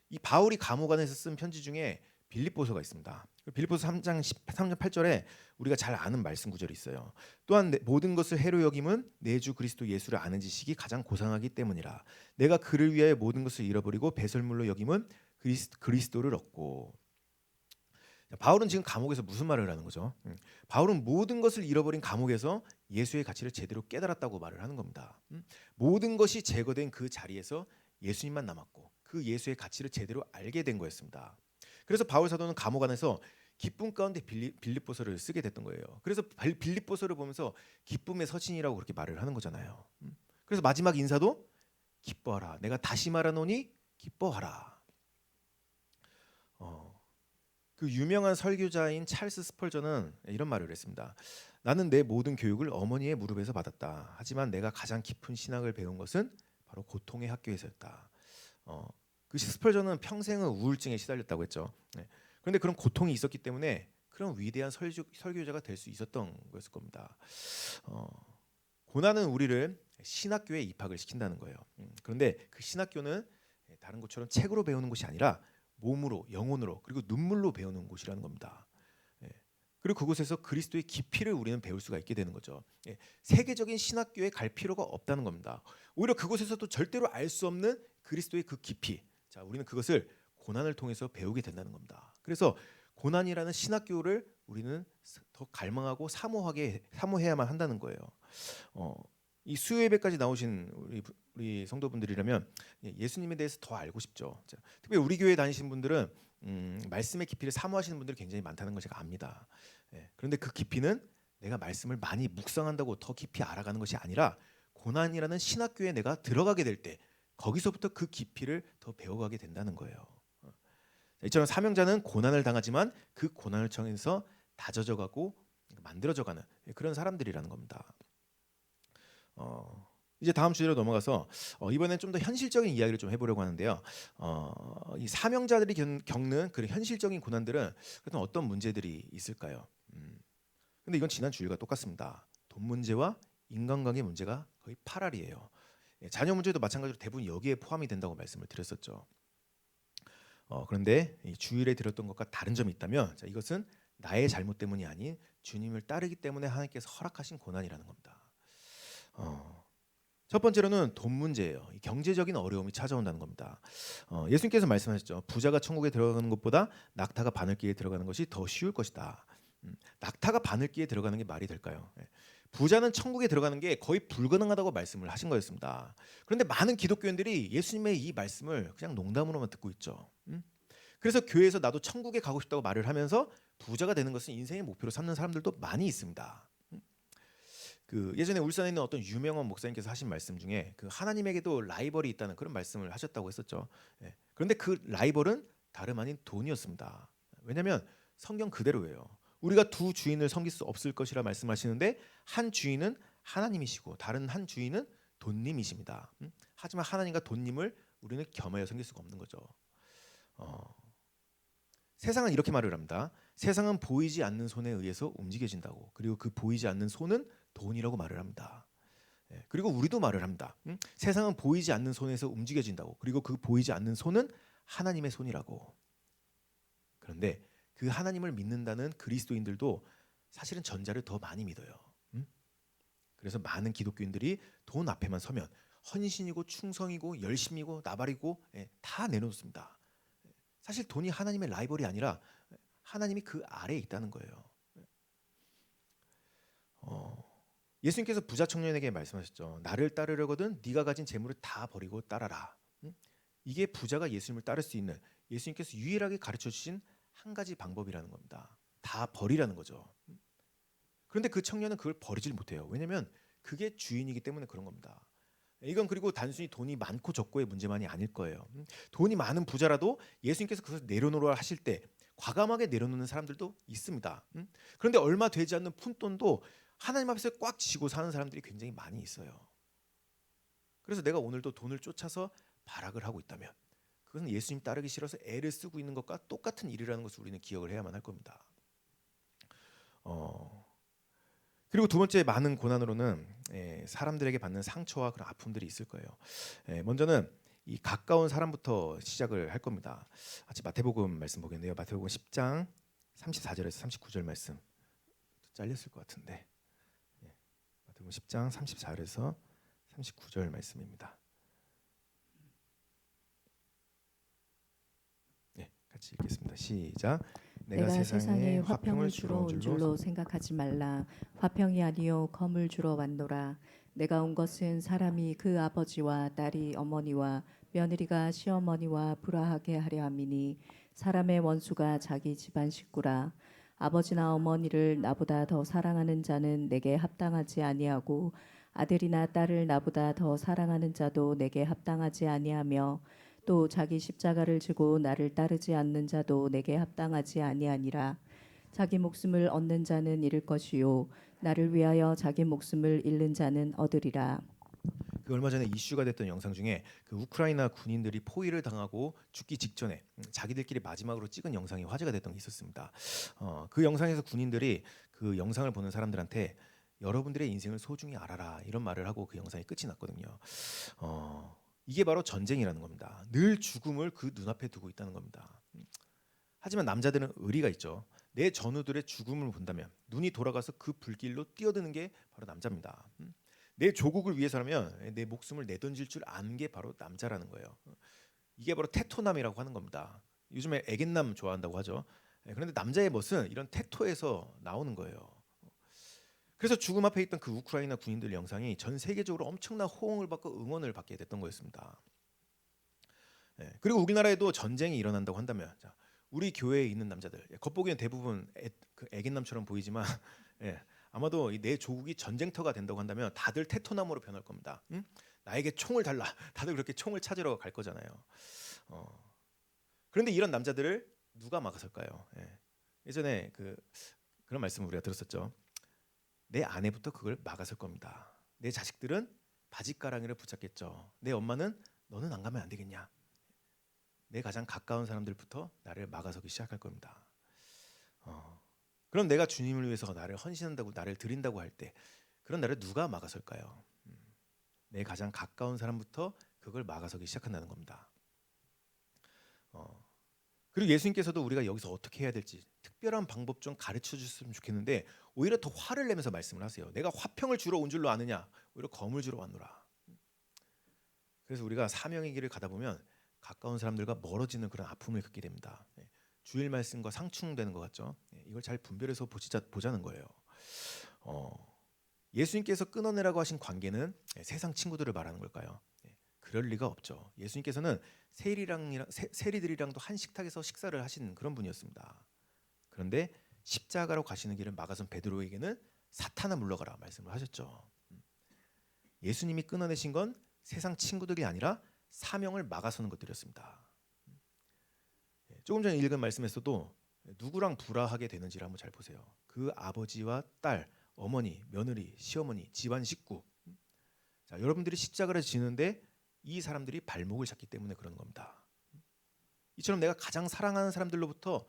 이 바울이 감옥 안에서 쓴 편지 중에 빌립보서가 있습니다. 빌립보서 3장 8절에 우리가 잘 아는 말씀 구절이 있어요. 또한 모든 것을 해로 여김은 내 주 그리스도 예수를 아는 지식이 가장 고상하기 때문이라. 내가 그를 위하여 모든 것을 잃어버리고 배설물로 여김은 그리스도를 얻고. 바울은 지금 감옥에서 무슨 말을 하는 거죠? 바울은 모든 것을 잃어버린 감옥에서 예수의 가치를 제대로 깨달았다고 말을 하는 겁니다. 모든 것이 제거된 그 자리에서 예수님만 남았고 그 예수의 가치를 제대로 알게 된 거였습니다. 그래서 바울 사도는 감옥 안에서 기쁨 가운데 빌립보서를 쓰게 됐던 거예요. 그래서 빌립보서를 보면서 기쁨의 서신이라고 그렇게 말을 하는 거잖아요. 그래서 마지막 인사도 기뻐하라. 내가 다시 말하노니 기뻐하라. 그 유명한 설교자인 찰스 스펄전은 이런 말을 했습니다. 나는 내 모든 교육을 어머니의 무릎에서 받았다. 하지만 내가 가장 깊은 신학을 배운 것은 바로 고통의 학교에서였다. 그 스펄전은 평생은 우울증에 시달렸다고 했죠. 그런데 그런 고통이 있었기 때문에 그런 위대한 설교자가 될 수 있었던 거였을 겁니다. 고난은 우리를 신학교에 입학을 시킨다는 거예요. 그런데 그 신학교는 다른 것처럼 책으로 배우는 것이 아니라 몸으로, 영혼으로, 그리고 눈물로 배우는 곳이라는 겁니다. 그리고 그곳에서 그리스도의 깊이를 우리는 배울 수가 있게 되는 거죠. 세계적인 신학교에 갈 필요가 없다는 겁니다. 오히려 그곳에서도 절대로 알 수 없는 그리스도의 그 깊이, 자, 우리는 그것을 고난을 통해서 배우게 된다는 겁니다. 그래서 고난이라는 신학교를 우리는 더 갈망하고 사모해야만 한다는 거예요. 이 수요 예배까지 나오신 우리 성도분들이라면 예수님에 대해서 더 알고 싶죠. 자, 특별히 우리 교회 다니신 분들은 말씀의 깊이를 사모하시는 분들이 굉장히 많다는 걸 제가 압니다. 예, 그런데 그 깊이는 내가 말씀을 많이 묵상한다고 더 깊이 알아가는 것이 아니라 고난이라는 신학교에 내가 들어가게 될 때 거기서부터 그 깊이를 더 배워가게 된다는 거예요. 이처럼 사명자는 고난을 당하지만 그 고난을 통해서 다져져가고 만들어져가는 그런 사람들이라는 겁니다. 이제 다음 주제로 넘어가서 이번엔 좀 더 현실적인 이야기를 좀 해보려고 하는데요. 이 사명자들이 겪는 그런 현실적인 고난들은 그렇다면 어떤 문제들이 있을까요? 근데 이건 지난 주일과 똑같습니다. 돈 문제와 인간관계 문제가 거의 파랄이에요. 자녀 문제도 마찬가지로 대부분 여기에 포함이 된다고 말씀을 드렸었죠. 그런데 이 주일에 들었던 것과 다른 점이 있다면 자, 이것은 나의 잘못 때문이 아닌 주님을 따르기 때문에 하나님께서 허락하신 고난이라는 겁니다. 첫 번째로는 돈 문제예요. 경제적인 어려움이 찾아온다는 겁니다. 예수님께서 말씀하셨죠. 부자가 천국에 들어가는 것보다 낙타가 바늘기에 들어가는 것이 더 쉬울 것이다. 낙타가 바늘기에 들어가는 게 말이 될까요? 부자는 천국에 들어가는 게 거의 불가능하다고 말씀을 하신 거였습니다. 그런데 많은 기독교인들이 예수님의 이 말씀을 그냥 농담으로만 듣고 있죠. 그래서 교회에서 나도 천국에 가고 싶다고 말을 하면서 부자가 되는 것은 인생의 목표로 삼는 사람들도 많이 있습니다. 그 예전에 울산에 있는 어떤 유명한 목사님께서 하신 말씀 중에 그 하나님에게도 라이벌이 있다는 그런 말씀을 하셨다고 했었죠. 그런데 그 라이벌은 다름 아닌 돈이었습니다. 왜냐하면 성경 그대로예요. 우리가 두 주인을 섬길 수 없을 것이라 말씀하시는데 한 주인은 하나님이시고 다른 한 주인은 돈님이십니다. 하지만 하나님과 돈님을 우리는 겸하여 섬길 수가 없는 거죠. 세상은 이렇게 말을 합니다. 세상은 보이지 않는 손에 의해서 움직여진다고. 그리고 그 보이지 않는 손은 돈이라고 말을 합니다. 그리고 우리도 말을 합니다. 세상은 보이지 않는 손에서 움직여진다고. 그리고 그 보이지 않는 손은 하나님의 손이라고. 그런데 그 하나님을 믿는다는 그리스도인들도 사실은 전자를 더 많이 믿어요. 그래서 많은 기독교인들이 돈 앞에만 서면 헌신이고 충성이고 열심이고 나발이고 다 내놓습니다. 사실 돈이 하나님의 라이벌이 아니라 하나님이 그 아래에 있다는 거예요. 예수님께서 부자 청년에게 말씀하셨죠. 나를 따르려거든 네가 가진 재물을 다 버리고 따라라. 이게 부자가 예수님을 따를 수 있는 예수님께서 유일하게 가르쳐 주신 한 가지 방법이라는 겁니다. 다 버리라는 거죠. 그런데 그 청년은 그걸 버리질 못해요. 왜냐하면 그게 주인이기 때문에 그런 겁니다. 이건 그리고 단순히 돈이 많고 적고의 문제만이 아닐 거예요. 돈이 많은 부자라도 예수님께서 그것을 내려놓으라 하실 때 과감하게 내려놓는 사람들도 있습니다. 그런데 얼마 되지 않는 푼돈도 하나님 앞에서 꽉 쥐고 사는 사람들이 굉장히 많이 있어요. 그래서 내가 오늘도 돈을 쫓아서 발악을 하고 있다면 그것은 예수님 따르기 싫어서 애를 쓰고 있는 것과 똑같은 일이라는 것을 우리는 기억을 해야만 할 겁니다. 그리고 두 번째 많은 고난으로는 사람들에게 받는 상처와 그런 아픔들이 있을 거예요. 먼저는 이 가까운 사람부터 시작을 할 겁니다. 같이 마태복음 말씀 보겠네요. 마태복음 10장 34절에서 39절 말씀 잘렸을 것 같은데 마태복음 10장 34절에서 39절 말씀입니다. 같이 읽겠습니다. 시작. 내가 세상에 화평을 주러 온 줄로 생각하지 말라. 화평이 아니요 검을 주러 왔노라. 내가 온 것은 사람이 그 아버지와 딸이 어머니와 며느리가 시어머니와 불화하게 하려 함이니 사람의 원수가 자기 집안 식구라. 아버지나 어머니를 나보다 더 사랑하는 자는 내게 합당하지 아니하고 아들이나 딸을 나보다 더 사랑하는 자도 내게 합당하지 아니하며 또 자기 십자가를 지고 나를 따르지 않는 자도 내게 합당하지 아니하니라. 자기 목숨을 얻는 자는 잃을 것이요 나를 위하여 자기 목숨을 잃는 자는 얻으리라. 그 얼마 전에 이슈가 됐던 영상 중에 그 우크라이나 군인들이 포위를 당하고 죽기 직전에 자기들끼리 마지막으로 찍은 영상이 화제가 됐던 게 있었습니다. 그 영상에서 군인들이 그 영상을 보는 사람들한테 여러분들의 인생을 소중히 알아라 이런 말을 하고 그 영상이 끝이 났거든요. 이게 바로 전쟁이라는 겁니다. 늘 죽음을 그 눈앞에 두고 있다는 겁니다. 하지만 남자들은 의리가 있죠. 내 전우들의 죽음을 본다면 눈이 돌아가서 그 불길로 뛰어드는 게 바로 남자입니다. 내 조국을 위해서라면 내 목숨을 내던질 줄 아는 게 바로 남자라는 거예요. 이게 바로 테토남이라고 하는 겁니다. 요즘에 애견남 좋아한다고 하죠. 그런데 남자의 멋은 이런 테토에서 나오는 거예요. 그래서 죽음 앞에 있던 그 우크라이나 군인들 영상이 전 세계적으로 엄청난 호응을 받고 응원을 받게 됐던 거였습니다. 예, 그리고 우리나라에도 전쟁이 일어난다고 한다면, 자, 우리 교회에 있는 남자들, 겉보기엔 대부분 그 애견남처럼 보이지만 예, 아마도 내 조국이 전쟁터가 된다고 한다면 다들 테토나무로 변할 겁니다. 응? 나에게 총을 달라. 다들 그렇게 총을 찾으러 갈 거잖아요. 그런데 이런 남자들을 누가 막아설까요? 예. 예전에 그런 말씀을 우리가 들었었죠. 내 아내부터 그걸 막아설 겁니다. 내 자식들은 바짓가랑이를 붙잡겠죠. 내 엄마는 너는 안 가면 안 되겠냐. 내 가장 가까운 사람들부터 나를 막아서기 시작할 겁니다. 그럼 내가 주님을 위해서 나를 헌신한다고, 나를 드린다고 할 때 그런 나를 누가 막아설까요? 내 가장 가까운 사람부터 그걸 막아서기 시작한다는 겁니다. 그리고 예수님께서도 우리가 여기서 어떻게 해야 될지 특별한 방법 좀 가르쳐 주셨으면 좋겠는데 오히려 더 화를 내면서 말씀을 하세요. 내가 화평을 주러 온 줄로 아느냐? 오히려 검을 주러 왔노라. 그래서 우리가 사명의 길을 가다 보면 가까운 사람들과 멀어지는 그런 아픔을 겪게 됩니다. 주일 말씀과 상충되는 것 같죠. 이걸 잘 분별해서 보자는 거예요. 예수님께서 끊어내라고 하신 관계는 세상 친구들을 말하는 걸까요? 그럴 리가 없죠. 예수님께서는 세리들이랑도 한 식탁에서 식사를 하신 그런 분이었습니다. 그런데 십자가로 가시는 길을 막아선 베드로에게는 사탄아 물러가라 말씀을 하셨죠. 예수님이 끊어내신 건 세상 친구들이 아니라 사명을 막아서는 것들이었습니다. 조금 전에 읽은 말씀에서도 누구랑 불화하게 되는지를 한번 잘 보세요. 그 아버지와 딸, 어머니, 며느리, 시어머니, 집안 식구. 자, 여러분들이 십자가를 지는데 이 사람들이 발목을 잡기 때문에 그런 겁니다. 이처럼 내가 가장 사랑하는 사람들로부터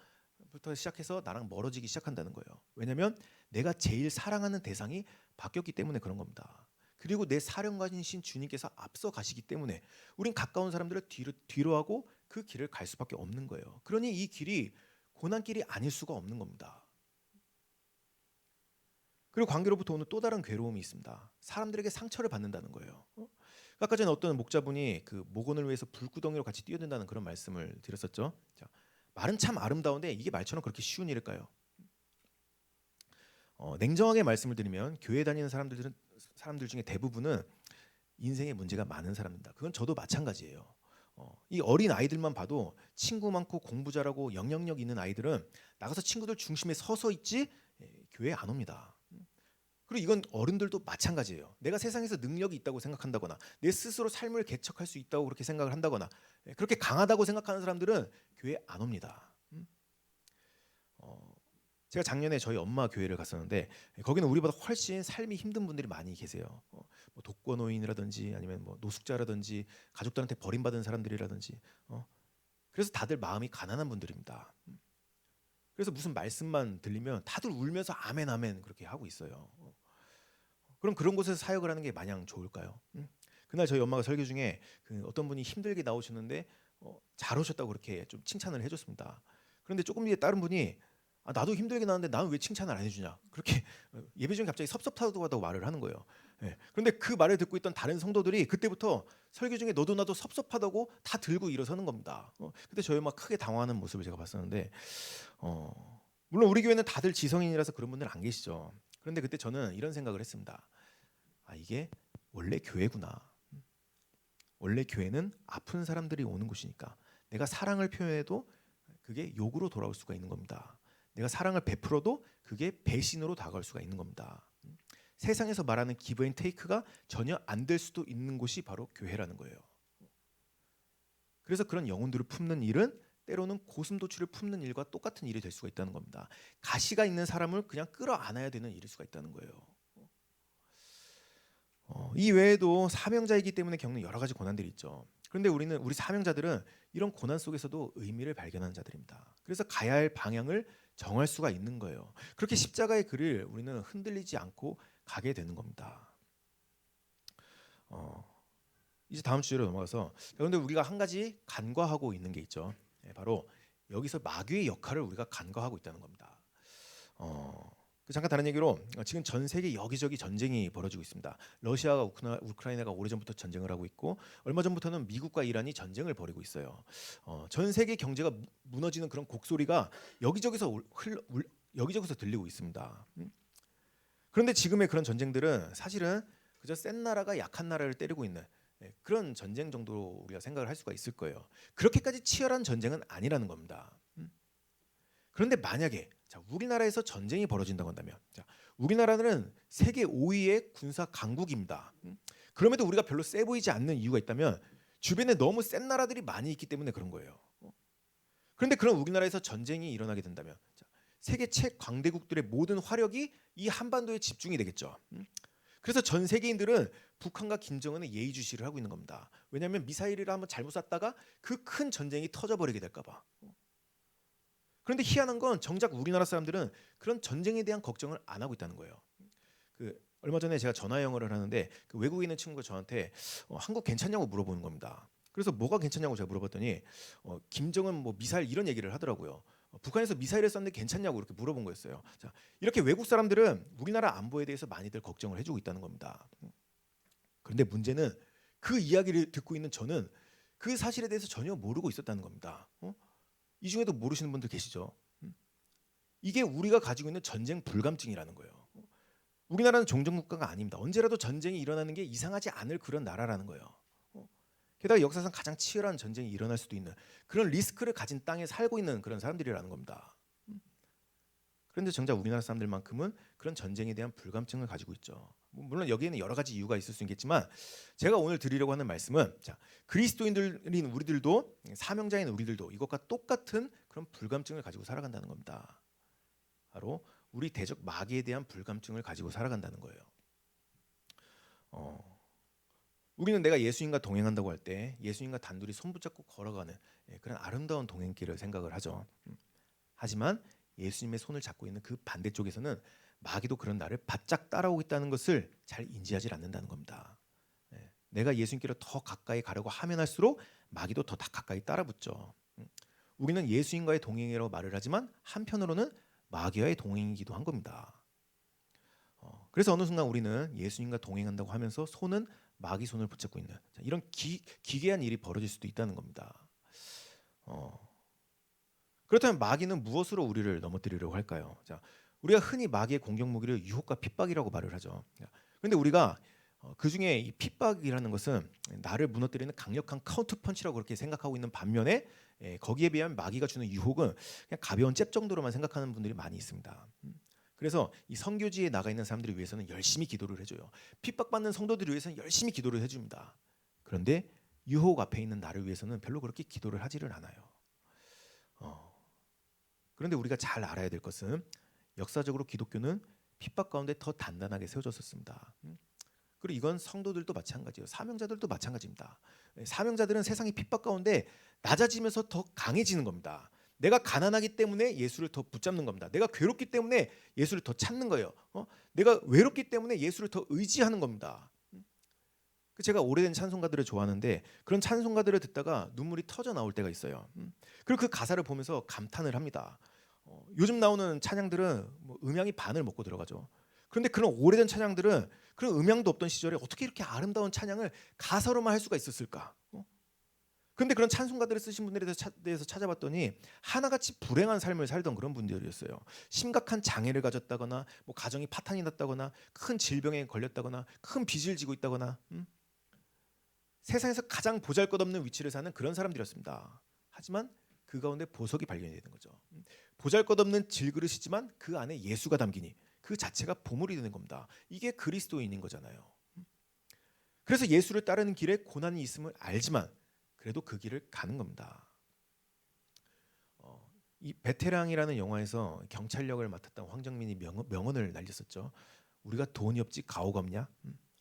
시작해서 나랑 멀어지기 시작한다는 거예요. 왜냐하면 내가 제일 사랑하는 대상이 바뀌었기 때문에 그런 겁니다. 그리고 내 사령관이신 주님께서 앞서 가시기 때문에 우린 가까운 사람들을 뒤로 하고 그 길을 갈 수밖에 없는 거예요. 그러니 이 길이 고난길이 아닐 수가 없는 겁니다. 그리고 관계로부터 오는 또 다른 괴로움이 있습니다. 사람들에게 상처를 받는다는 거예요. 아까 전에 어떤 목자분이 그 목원을 위해서 불구덩이로 같이 뛰어든다는 그런 말씀을 드렸었죠. 자, 말은 참 아름다운데 이게 말처럼 그렇게 쉬운 일일까요? 냉정하게 말씀을 드리면 교회 다니는 사람들 중에 대부분은 인생에 문제가 많은 사람입니다. 그건 저도 마찬가지예요. 이 어린 아이들만 봐도 친구 많고 공부 잘하고 영향력 있는 아이들은 나가서 친구들 중심에 서서 있지 교회에 안 옵니다. 그리고 이건 어른들도 마찬가지예요. 내가 세상에서 능력이 있다고 생각한다거나 내 스스로 삶을 개척할 수 있다고 그렇게 생각을 한다거나 그렇게 강하다고 생각하는 사람들은 교회에 안 옵니다. 제가 작년에 저희 엄마 교회를 갔었는데 거기는 우리보다 훨씬 삶이 힘든 분들이 많이 계세요. 뭐 독거노인이라든지 아니면 뭐 노숙자라든지 가족들한테 버림받은 사람들이라든지 그래서 다들 마음이 가난한 분들입니다. 그래서 무슨 말씀만 들리면 다들 울면서 아멘 아멘 그렇게 하고 있어요. 그럼 그런 곳에서 사역을 하는 게 마냥 좋을까요? 그날 저희 엄마가 설교 중에 어떤 분이 힘들게 나오셨는데 잘 오셨다고 그렇게 좀 칭찬을 해줬습니다. 그런데 조금 뒤에 다른 분이 나도 힘들게 나왔는데 나는 왜 칭찬을 안 해주냐 그렇게 예배 중에 갑자기 섭섭하다고 말을 하는 거예요. 그런데 그 말을 듣고 있던 다른 성도들이 그때부터 설교 중에 너도 나도 섭섭하다고 다 들고 일어서는 겁니다. 그때 저희 엄마 크게 당황하는 모습을 제가 봤었는데 물론 우리 교회는 다들 지성인이라서 그런 분들 안 계시죠. 그런데 그때 저는 이런 생각을 했습니다. 이게 원래 교회구나. 원래 교회는 아픈 사람들이 오는 곳이니까 내가 사랑을 표현해도 그게 욕으로 돌아올 수가 있는 겁니다. 내가 사랑을 베풀어도 그게 배신으로 다가올 수가 있는 겁니다. 세상에서 말하는 기브 앤 테이크가 전혀 안 될 수도 있는 곳이 바로 교회라는 거예요. 그래서 그런 영혼들을 품는 일은 때로는 고슴도치를 품는 일과 똑같은 일이 될 수가 있다는 겁니다. 가시가 있는 사람을 그냥 끌어안아야 되는 일일 수가 있다는 거예요. 이 외에도 사명자이기 때문에 겪는 여러 가지 고난들이 있죠. 그런데 우리 사명자들은 이런 고난 속에서도 의미를 발견하는 자들입니다. 그래서 가야 할 방향을 정할 수가 있는 거예요. 그렇게 십자가의 길을 우리는 흔들리지 않고 가게 되는 겁니다. 이제 다음 주제로 넘어가서 그런데 우리가 한 가지 간과하고 있는 게 있죠. 바로 여기서 마귀의 역할을 우리가 간과하고 있다는 겁니다. 잠깐 다른 얘기로 지금 전 세계 여기저기 전쟁이 벌어지고 있습니다. 러시아가 우크라이나가 오래전부터 전쟁을 하고 있고 얼마 전부터는 미국과 이란이 전쟁을 벌이고 있어요. 전 세계 경제가 무너지는 그런 곡소리가 여기저기서 들리고 있습니다. 그런데 지금의 그런 전쟁들은 사실은 그저 센 나라가 약한 나라를 때리고 있는 그런 전쟁 정도로 우리가 생각을 할 수가 있을 거예요. 그렇게까지 치열한 전쟁은 아니라는 겁니다. 그런데 만약에 자, 우리나라에서 전쟁이 벌어진다고 한다면 자, 우리나라는 세계 5위의 군사 강국입니다. 그럼에도 우리가 별로 세 보이지 않는 이유가 있다면 주변에 너무 센 나라들이 많이 있기 때문에 그런 거예요. 그런데 그런 우리나라에서 전쟁이 일어나게 된다면 자, 세계 최강대국들의 모든 화력이 이 한반도에 집중이 되겠죠. 그래서 전 세계인들은 북한과 김정은의 예의주시를 하고 있는 겁니다. 왜냐하면 미사일을 한번 잘못 쐈다가 그 큰 전쟁이 터져버리게 될까 봐. 그런데 희한한 건 정작 우리나라 사람들은 그런 전쟁에 대한 걱정을 안 하고 있다는 거예요. 그 얼마 전에 제가 전화 영어를 하는데 그 외국에 있는 친구가 저한테 한국 괜찮냐고 물어보는 겁니다. 그래서 뭐가 괜찮냐고 제가 물어봤더니 김정은 뭐 미사일 이런 얘기를 하더라고요. 북한에서 미사일을 쐈는데 괜찮냐고 이렇게 물어본 거였어요. 자, 이렇게 외국 사람들은 우리나라 안보에 대해서 많이들 걱정을 해주고 있다는 겁니다. 그런데 문제는 그 이야기를 듣고 있는 저는 그 사실에 대해서 전혀 모르고 있었다는 겁니다. 이 중에도 모르시는 분들 계시죠? 이게 우리가 가지고 있는 전쟁 불감증이라는 거예요. 우리나라는 종전국가가 아닙니다. 언제라도 전쟁이 일어나는 게 이상하지 않을 그런 나라라는 거예요. 게다가 역사상 가장 치열한 전쟁이 일어날 수도 있는 그런 리스크를 가진 땅에 살고 있는 그런 사람들이라는 겁니다. 그런데 정작 우리나라 사람들만큼은 그런 전쟁에 대한 불감증을 가지고 있죠. 물론 여기에는 여러 가지 이유가 있을 수 있겠지만 제가 오늘 드리려고 하는 말씀은 자, 그리스도인들인 우리들도 사명자인 우리들도 이것과 똑같은 그런 불감증을 가지고 살아간다는 겁니다. 바로 우리 대적 마귀에 대한 불감증을 가지고 살아간다는 거예요. 우리는 내가 예수님과 동행한다고 할 때 예수님과 단둘이 손 붙잡고 걸어가는 그런 아름다운 동행길을 생각을 하죠. 하지만 예수님의 손을 잡고 있는 그 반대쪽에서는 마귀도 그런 나를 바짝 따라오고 있다는 것을 잘 인지하지 않는다는 겁니다. 내가 예수님께로 더 가까이 가려고 하면 할수록 마귀도 더 가까이 따라붙죠. 우리는 예수님과의 동행이라고 말을 하지만 한편으로는 마귀와의 동행이기도 한 겁니다. 그래서 어느 순간 우리는 예수님과 동행한다고 하면서 손은 마귀 손을 붙잡고 있는 이런 기괴한 일이 벌어질 수도 있다는 겁니다. 그렇다면 마귀는 무엇으로 우리를 넘어뜨리려고 할까요? 자, 우리가 흔히 마귀의 공격 무기를 유혹과 핍박이라고 말을 하죠. 그런데 우리가 그 중에 이 핍박이라는 것은 나를 무너뜨리는 강력한 카운터 펀치라고 그렇게 생각하고 있는 반면에 거기에 비하면 마귀가 주는 유혹은 그냥 가벼운 잽 정도로만 생각하는 분들이 많이 있습니다. 그래서 이 선교지에 나가 있는 사람들을 위해서는 열심히 기도를 해줘요. 핍박받는 성도들을 위해서는 열심히 기도를 해줍니다. 그런데 유혹 앞에 있는 나를 위해서는 별로 그렇게 기도를 하지를 않아요. 그런데 우리가 잘 알아야 될 것은 역사적으로 기독교는 핍박 가운데 더 단단하게 세워졌었습니다. 그리고 이건 성도들도 마찬가지예요. 사명자들도 마찬가지입니다. 사명자들은 세상의 핍박 가운데 낮아지면서 더 강해지는 겁니다. 내가 가난하기 때문에 예수를 더 붙잡는 겁니다. 내가 괴롭기 때문에 예수를 더 찾는 거예요. 내가 외롭기 때문에 예수를 더 의지하는 겁니다. 제가 오래된 찬송가들을 좋아하는데 그런 찬송가들을 듣다가 눈물이 터져 나올 때가 있어요. 그리고 그 가사를 보면서 감탄을 합니다. 요즘 나오는 찬양들은 뭐 음향이 반을 먹고 들어가죠. 그런데 그런 오래된 찬양들은 그런 음향도 없던 시절에 어떻게 이렇게 아름다운 찬양을 가사로만 할 수가 있었을까? 그런데 그런 찬송가들을 쓰신 분들에 대해서 찾아봤더니 하나같이 불행한 삶을 살던 그런 분들이었어요. 심각한 장애를 가졌다거나 뭐 가정이 파탄이 났다거나 큰 질병에 걸렸다거나 큰 빚을 지고 있다거나 세상에서 가장 보잘것없는 위치를 사는 그런 사람들이었습니다. 하지만 그 가운데 보석이 발견이 되는 거죠. 보잘것없는 질그릇이지만 그 안에 예수가 담기니 그 자체가 보물이 되는 겁니다. 이게 그리스도인인 거잖아요. 그래서 예수를 따르는 길에 고난이 있음을 알지만 그래도 그 길을 가는 겁니다. 이 베테랑이라는 영화에서 경찰력을 맡았던 황정민이 명언을 날렸었죠. 우리가 돈이 없지 가오가 없냐?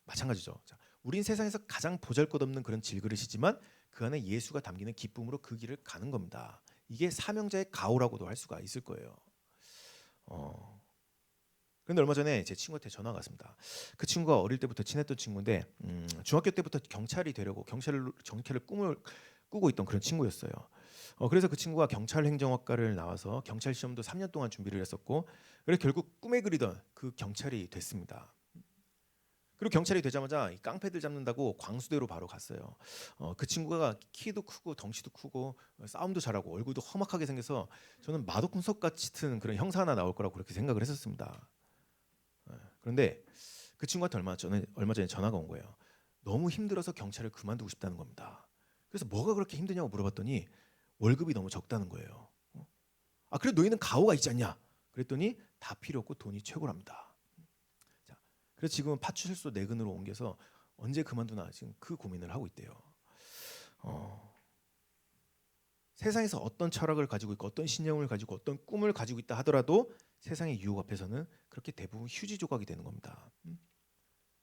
마찬가지죠. 자, 우린 세상에서 가장 보잘것없는 그런 질그릇이지만 그 안에 예수가 담기는 기쁨으로 그 길을 가는 겁니다. 이게 사명자의 가오라고도 할 수가 있을 거예요. 그런데 얼마 전에 제 친구한테 전화가 왔습니다. 그 친구가 어릴 때부터 친했던 친구인데 중학교 때부터 경찰이 되려고 경찰을 꿈을 꾸고 있던 그런 친구였어요. 그래서 그 친구가 경찰 행정학과를 나와서 경찰 시험도 3년 동안 준비를 했었고 그래서 결국 꿈에 그리던 그 경찰이 됐습니다. 그리고 경찰이 되자마자 이 깡패들 잡는다고 광수대로 바로 갔어요. 그 친구가 키도 크고 덩치도 크고 싸움도 잘하고 얼굴도 험악하게 생겨서 저는 마도kun석 같은 그런 형사 하나 나올 거라고 그렇게 생각을 했었습니다. 그런데 그 친구한테 얼마 전에 전화가 온 거예요. 너무 힘들어서 경찰을 그만두고 싶다는 겁니다. 그래서 뭐가 그렇게 힘드냐고 물어봤더니 월급이 너무 적다는 거예요. 아, 그래 너희는 가오가 있지 않냐? 그랬더니 다 필요 없고 돈이 최고랍니다. 자, 그래서 지금은 파출소 내근으로 옮겨서 언제 그만두나 지금 그 고민을 하고 있대요. 세상에서 어떤 철학을 가지고 있고 어떤 신념을 가지고 어떤 꿈을 가지고 있다 하더라도 세상의 유혹 앞에서는 그렇게 대부분 휴지 조각이 되는 겁니다.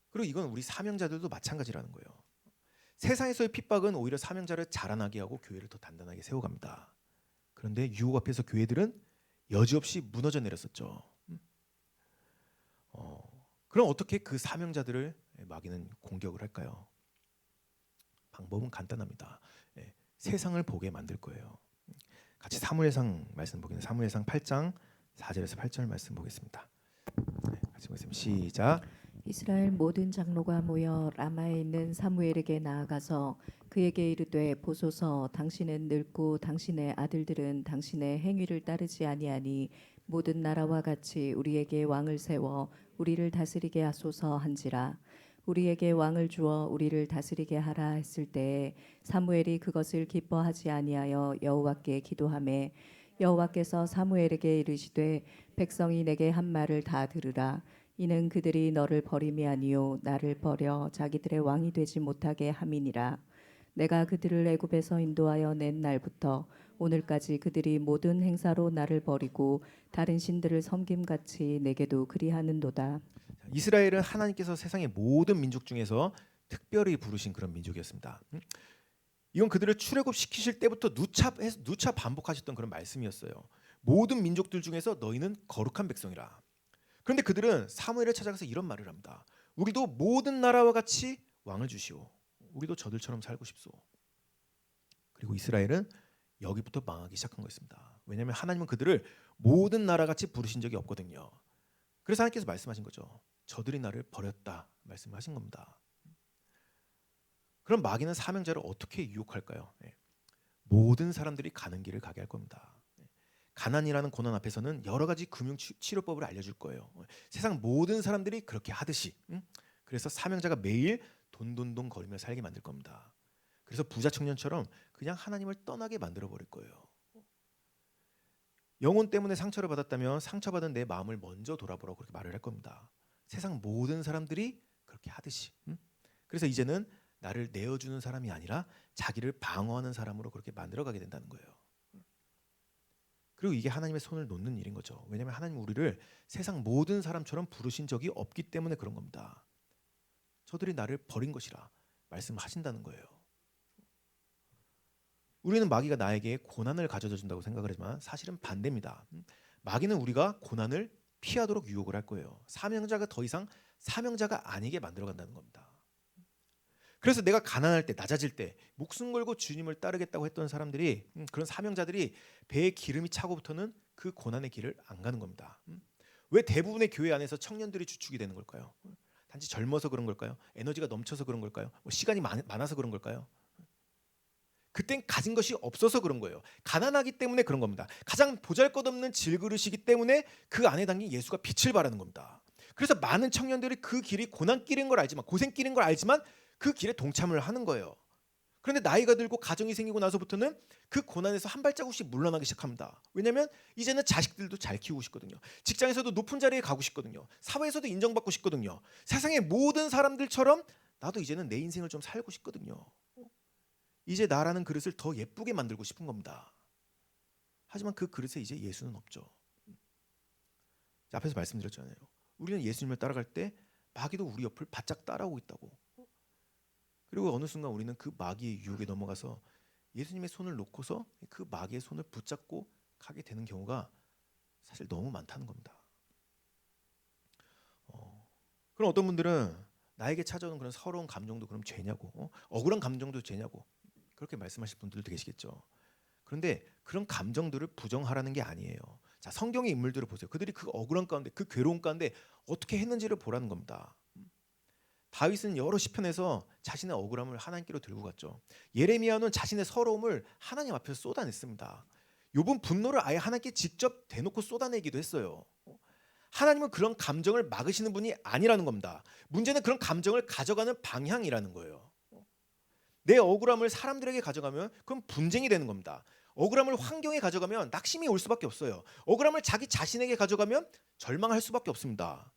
그리고 이건 우리 사명자들도 마찬가지라는 거예요. 세상에서의 핍박은 오히려 사명자를 자라나게 하고 교회를 더 단단하게 세워갑니다. 그런데 유혹 앞에서 교회들은 여지없이 무너져 내렸었죠. 그럼 어떻게 그 사명자들을 마귀는 공격을 할까요? 방법은 간단합니다. 세상을 보게 만들 거예요. 같이 사무엘상 말씀 보겠습니다. 사무엘상 8장 4절에서 8절 말씀 보겠습니다. 같이 보겠습니다. 시작. 이스라엘 모든 장로가 모여 라마에 있는 사무엘에게 나아가서 그에게 이르되 보소서 당신은 늙고 당신의 아들들은 당신의 행위를 따르지 아니하니 모든 나라와 같이 우리에게 왕을 세워 우리를 다스리게 하소서 한지라. 우리에게 왕을 주어 우리를 다스리게 하라 했을 때에 사무엘이 그것을 기뻐하지 아니하여 여호와께 기도하매 여호와께서 사무엘에게 이르시되 백성이 내게 한 말을 다 들으라. 이는 그들이 너를 버림이 아니요 나를 버려 자기들의 왕이 되지 못하게 함이니라. 내가 그들을 애굽에서 인도하여 낸 날부터 오늘까지 그들이 모든 행사로 나를 버리고 다른 신들을 섬김같이 내게도 그리하는도다. 이스라엘은 하나님께서 세상의 모든 민족 중에서 특별히 부르신 그런 민족이었습니다. 이건 그들을 출애굽시키실 때부터 누차 반복하셨던 그런 말씀이었어요. 모든 민족들 중에서 너희는 거룩한 백성이라. 그런데 그들은 사무엘을 찾아가서 이런 말을 합니다. 우리도 모든 나라와 같이 왕을 주시오. 우리도 저들처럼 살고 싶소. 그리고 이스라엘은 여기부터 망하기 시작한 것입니다. 왜냐하면 하나님은 그들을 모든 나라같이 부르신 적이 없거든요. 그래서 하나님께서 말씀하신 거죠. 저들이 나를 버렸다 말씀하신 겁니다. 그럼 마귀는 사명자를 어떻게 유혹할까요? 모든 사람들이 가는 길을 가게 할 겁니다. 가난이라는 고난 앞에서는 여러 가지 금융 치료법을 알려줄 거예요. 세상 모든 사람들이 그렇게 하듯이. 그래서 사명자가 매일 돈돈돈 거리며 살게 만들 겁니다. 그래서 부자 청년처럼 그냥 하나님을 떠나게 만들어 버릴 거예요. 영혼 때문에 상처를 받았다면 상처받은 내 마음을 먼저 돌아보라고 그렇게 말을 할 겁니다. 세상 모든 사람들이 그렇게 하듯이. 그래서 이제는 나를 내어주는 사람이 아니라 자기를 방어하는 사람으로 그렇게 만들어가게 된다는 거예요. 그리고 이게 하나님의 손을 놓는 일인 거죠. 왜냐하면 하나님 우리를 세상 모든 사람처럼 부르신 적이 없기 때문에 그런 겁니다. 저들이 나를 버린 것이라 말씀하신다는 거예요. 우리는 마귀가 나에게 고난을 가져다 준다고 생각을 하지만 사실은 반대입니다. 마귀는 우리가 고난을 피하도록 유혹을 할 거예요. 사명자가 더 이상 사명자가 아니게 만들어간다는 겁니다. 그래서 내가 가난할 때, 낮아질 때 목숨 걸고 주님을 따르겠다고 했던 사람들이, 그런 사명자들이 배에 기름이 차고부터는 그 고난의 길을 안 가는 겁니다. 왜 대부분의 교회 안에서 청년들이 주축이 되는 걸까요? 단지 젊어서 그런 걸까요? 에너지가 넘쳐서 그런 걸까요? 시간이 많아서 그런 걸까요? 그땐 가진 것이 없어서 그런 거예요. 가난하기 때문에 그런 겁니다. 가장 보잘것없는 질그릇이기 때문에 그 안에 담긴 예수가 빛을 발하는 겁니다. 그래서 많은 청년들이 그 길이 고난길인 걸 알지만, 고생길인 걸 알지만 그 길에 동참을 하는 거예요. 그런데 나이가 들고 가정이 생기고 나서부터는 그 고난에서 한 발자국씩 물러나기 시작합니다. 왜냐하면 이제는 자식들도 잘 키우고 싶거든요. 직장에서도 높은 자리에 가고 싶거든요. 사회에서도 인정받고 싶거든요. 세상의 모든 사람들처럼 나도 이제는 내 인생을 좀 살고 싶거든요. 이제 나라는 그릇을 더 예쁘게 만들고 싶은 겁니다. 하지만 그 그릇에 이제 예수는 없죠. 앞에서 말씀드렸잖아요. 우리는 예수님을 따라갈 때 마귀도 우리 옆을 바짝 따라오고 있다고. 그리고 어느 순간 우리는 그 마귀의 유혹에 넘어가서 예수님의 손을 놓고서 그 마귀의 손을 붙잡고 가게 되는 경우가 사실 너무 많다는 겁니다. 그럼 어떤 분들은 나에게 찾아오는 그런 서러운 감정도 그럼 죄냐고, 억울한 감정도 죄냐고 그렇게 말씀하실 분들도 계시겠죠. 그런데 그런 감정들을 부정하라는 게 아니에요. 자, 성경의 인물들을 보세요. 그들이 그 억울한 가운데, 그 괴로운 가운데 어떻게 했는지를 보라는 겁니다. 다윗은 여러 시편에서 자신의 억울함을 하나님께로 들고 갔죠. 예레미야는 자신의 서러움을 하나님 앞에서 쏟아냈습니다. 욥은 분노를 아예 하나님께 직접 대놓고 쏟아내기도 했어요. 하나님은 그런 감정을 막으시는 분이 아니라는 겁니다. 문제는 그런 감정을 가져가는 방향이라는 거예요. 내 억울함을 사람들에게 가져가면 그건 분쟁이 되는 겁니다. 억울함을 환경에 가져가면 낙심이 올 수밖에 없어요. 억울함을 자기 자신에게 가져가면 절망할 수밖에 없습니다.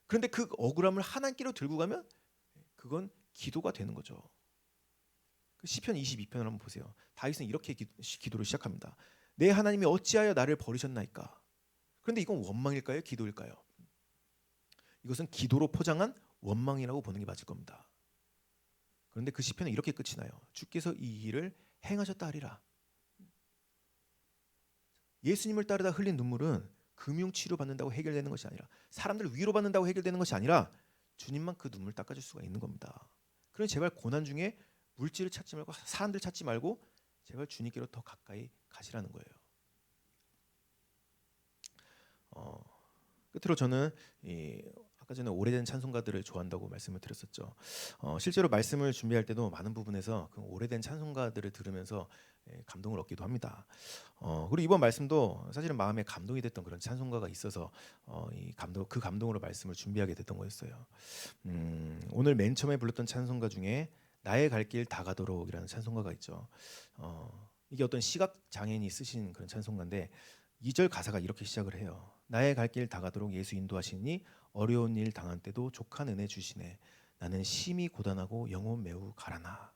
그런데 그 억울함을 하나님께로 들고 가면 그건 기도가 되는 거죠. 시편 22편을 한번 보세요. 다윗은 이렇게 기도를 시작합니다. 내 하나님이 어찌하여 나를 버리셨나이까. 그런데 이건 원망일까요? 기도일까요? 이것은 기도로 포장한 원망이라고 보는 게 맞을 겁니다. 그런데 그 시편은 이렇게 끝이 나요. 주께서 이 일을 행하셨다 하리라. 예수님을 따르다 흘린 눈물은 금융치료 받는다고 해결되는 것이 아니라, 사람들을 위로받는다고 해결되는 것이 아니라 주님만 그 눈물 닦아줄 수가 있는 겁니다. 그러니 제발 고난 중에 물질을 찾지 말고 사람들 찾지 말고 제발 주님께로 더 가까이 가시라는 거예요. 끝으로 저는 아까 전에 오래된 찬송가들을 좋아한다고 말씀을 드렸었죠. 실제로 말씀을 준비할 때도 많은 부분에서 그 오래된 찬송가들을 들으면서 감동을 얻기도 합니다. 그리고 이번 말씀도 사실은 마음에 감동이 됐던 그런 찬송가가 있어서 그 감동으로 말씀을 준비하게 됐던 거였어요. 오늘 맨 처음에 불렀던 찬송가 중에 나의 갈 길 다가도록이라는 찬송가가 있죠. 이게 어떤 시각 장애인이 쓰신 그런 찬송가인데 2절 가사가 이렇게 시작을 해요. 나의 갈 길 다가도록 예수 인도하시니 어려운 일 당한 때도 족한 은혜 주시네. 나는 심히 고단하고 영혼 매우 가라나.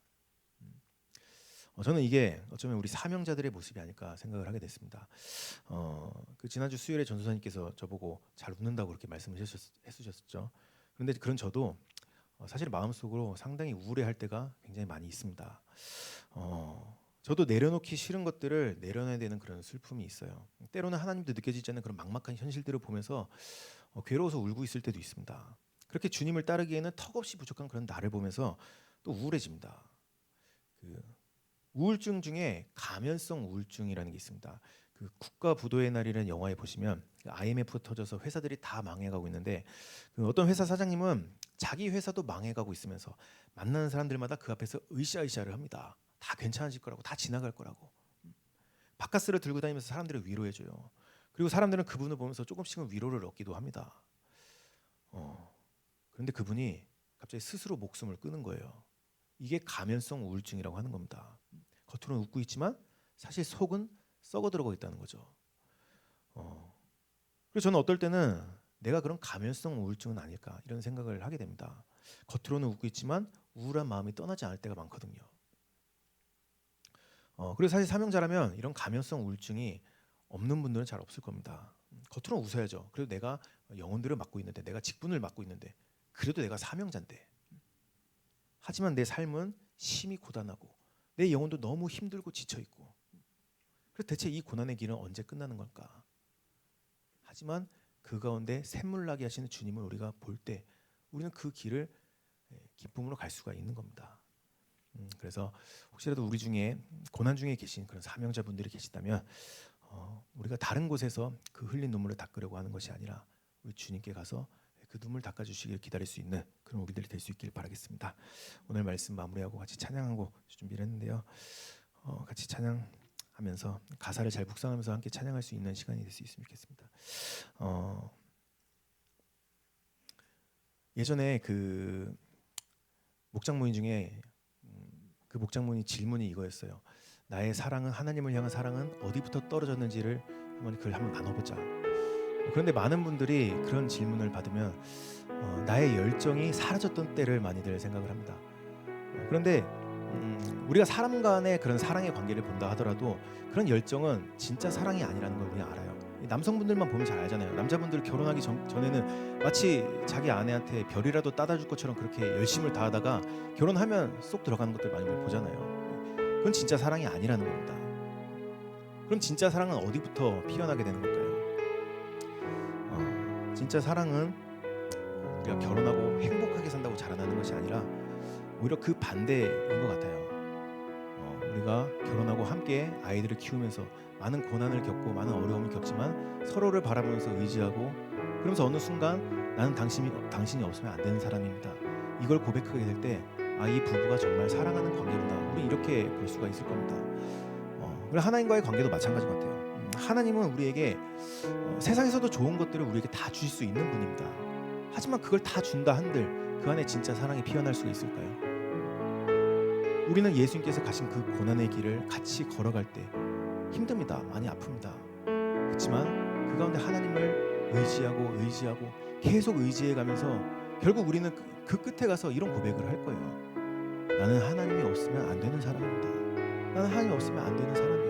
저는 이게 어쩌면 우리 사명자들의 모습이 아닐까 생각을 하게 됐습니다. 그 지난주 수요일에 전도사님께서 저보고 잘 웃는다고 그렇게 말씀을 해주셨죠. 그런데 그런 저도 사실 마음속으로 상당히 우울해할 때가 굉장히 많이 있습니다. 저도 내려놓기 싫은 것들을 내려놔야 되는 그런 슬픔이 있어요. 때로는 하나님도 느껴지지 않는 그런 막막한 현실들을 보면서 괴로워서 울고 있을 때도 있습니다. 그렇게 주님을 따르기에는 턱없이 부족한 그런 나를 보면서 또 우울해집니다. 그 우울증 중에 가면성 우울증이라는 게 있습니다. 그 국가 부도의 날이라는 영화에 보시면 IMF 터져서 회사들이 다 망해가고 있는데 그 어떤 회사 사장님은 자기 회사도 망해가고 있으면서 만나는 사람들마다 그 앞에서 으쌰으쌰를 합니다. 다 괜찮아질 거라고, 다 지나갈 거라고. 바카스를 들고 다니면서 사람들을 위로해줘요. 그리고 사람들은 그분을 보면서 조금씩은 위로를 얻기도 합니다. 그런데 그분이 갑자기 스스로 목숨을 끊은 거예요. 이게 가면성 우울증이라고 하는 겁니다. 겉으로는 웃고 있지만 사실 속은 썩어 들어가 있다는 거죠. 그래서 저는 어떨 때는 내가 그런 가면성 우울증은 아닐까 이런 생각을 하게 됩니다. 겉으로는 웃고 있지만 우울한 마음이 떠나지 않을 때가 많거든요. 그래서 사실 사명자라면 이런 가면성 우울증이 없는 분들은 잘 없을 겁니다. 겉으로는 웃어야죠. 그래도 내가 영혼들을 맡고 있는데, 내가 직분을 맡고 있는데, 그래도 내가 사명자인데. 하지만 내 삶은 심히 고단하고 내 영혼도 너무 힘들고 지쳐 있고. 그래서 대체 이 고난의 길은 언제 끝나는 걸까? 하지만 그 가운데 샘물나게 하시는 주님을 우리가 볼 때 우리는 그 길을 기쁨으로 갈 수가 있는 겁니다. 그래서 혹시라도 우리 중에 고난 중에 계신 그런 사명자분들이 계시다면 우리가 다른 곳에서 그 흘린 눈물을 닦으려고 하는 것이 아니라 우리 주님께 가서 그 눈물 닦아주시길 기다릴 수 있는 그런 우리들이 될 수 있길 바라겠습니다. 오늘 말씀 마무리하고 같이 찬양하고 준비를 했는데요. 같이 찬양하면서 가사를 잘 묵상하면서 함께 찬양할 수 있는 시간이 될 수 있으면 좋겠습니다. 예전에 그 목장모님 중에 그 목장모님 질문이 이거였어요. 나의 사랑은, 하나님을 향한 사랑은 어디부터 떨어졌는지를 한번 나눠보자. 그런데 많은 분들이 그런 질문을 받으면 나의 열정이 사라졌던 때를 많이들 생각을 합니다. 그런데 우리가 사람 간의 그런 사랑의 관계를 본다 하더라도 그런 열정은 진짜 사랑이 아니라는 걸 우리가 알아요. 남성분들만 보면 잘 알잖아요. 남자분들 결혼하기 전에는 마치 자기 아내한테 별이라도 따다 줄 것처럼 그렇게 열심을 다하다가 결혼하면 쏙 들어가는 것들 많이 보잖아요. 그건 진짜 사랑이 아니라는 겁니다. 그럼 진짜 사랑은 어디부터 피어나게 되는 걸까요? 진짜 사랑은 우리가 결혼하고 행복하게 산다고 자라나는 것이 아니라 오히려 그 반대인 것 같아요. 우리가 결혼하고 함께 아이들을 키우면서 많은 고난을 겪고 많은 어려움을 겪지만 서로를 바라보면서 의지하고, 그러면서 어느 순간 나는 당신이 없으면 안 되는 사람입니다. 이걸 고백하게 될 때 이 부부가 정말 사랑하는 관계구나. 우리 이렇게 볼 수가 있을 겁니다. 그리고 하나님과의 관계도 마찬가지 같아요. 하나님은 우리에게 세상에서도 좋은 것들을 우리에게 다 주실 수 있는 분입니다. 하지만 그걸 다 준다 한들 그 안에 진짜 사랑이 피어날 수가 있을까요? 우리는 예수님께서 가신 그 고난의 길을 같이 걸어갈 때 힘듭니다. 많이 아픕니다. 그렇지만 그 가운데 하나님을 의지하고 계속 의지해가면서 결국 우리는 그 끝에 가서 이런 고백을 할 거예요. 나는 하나님이 없으면 안 되는 사람입니다. 나는 하나님이 없으면 안 되는 사람이에요.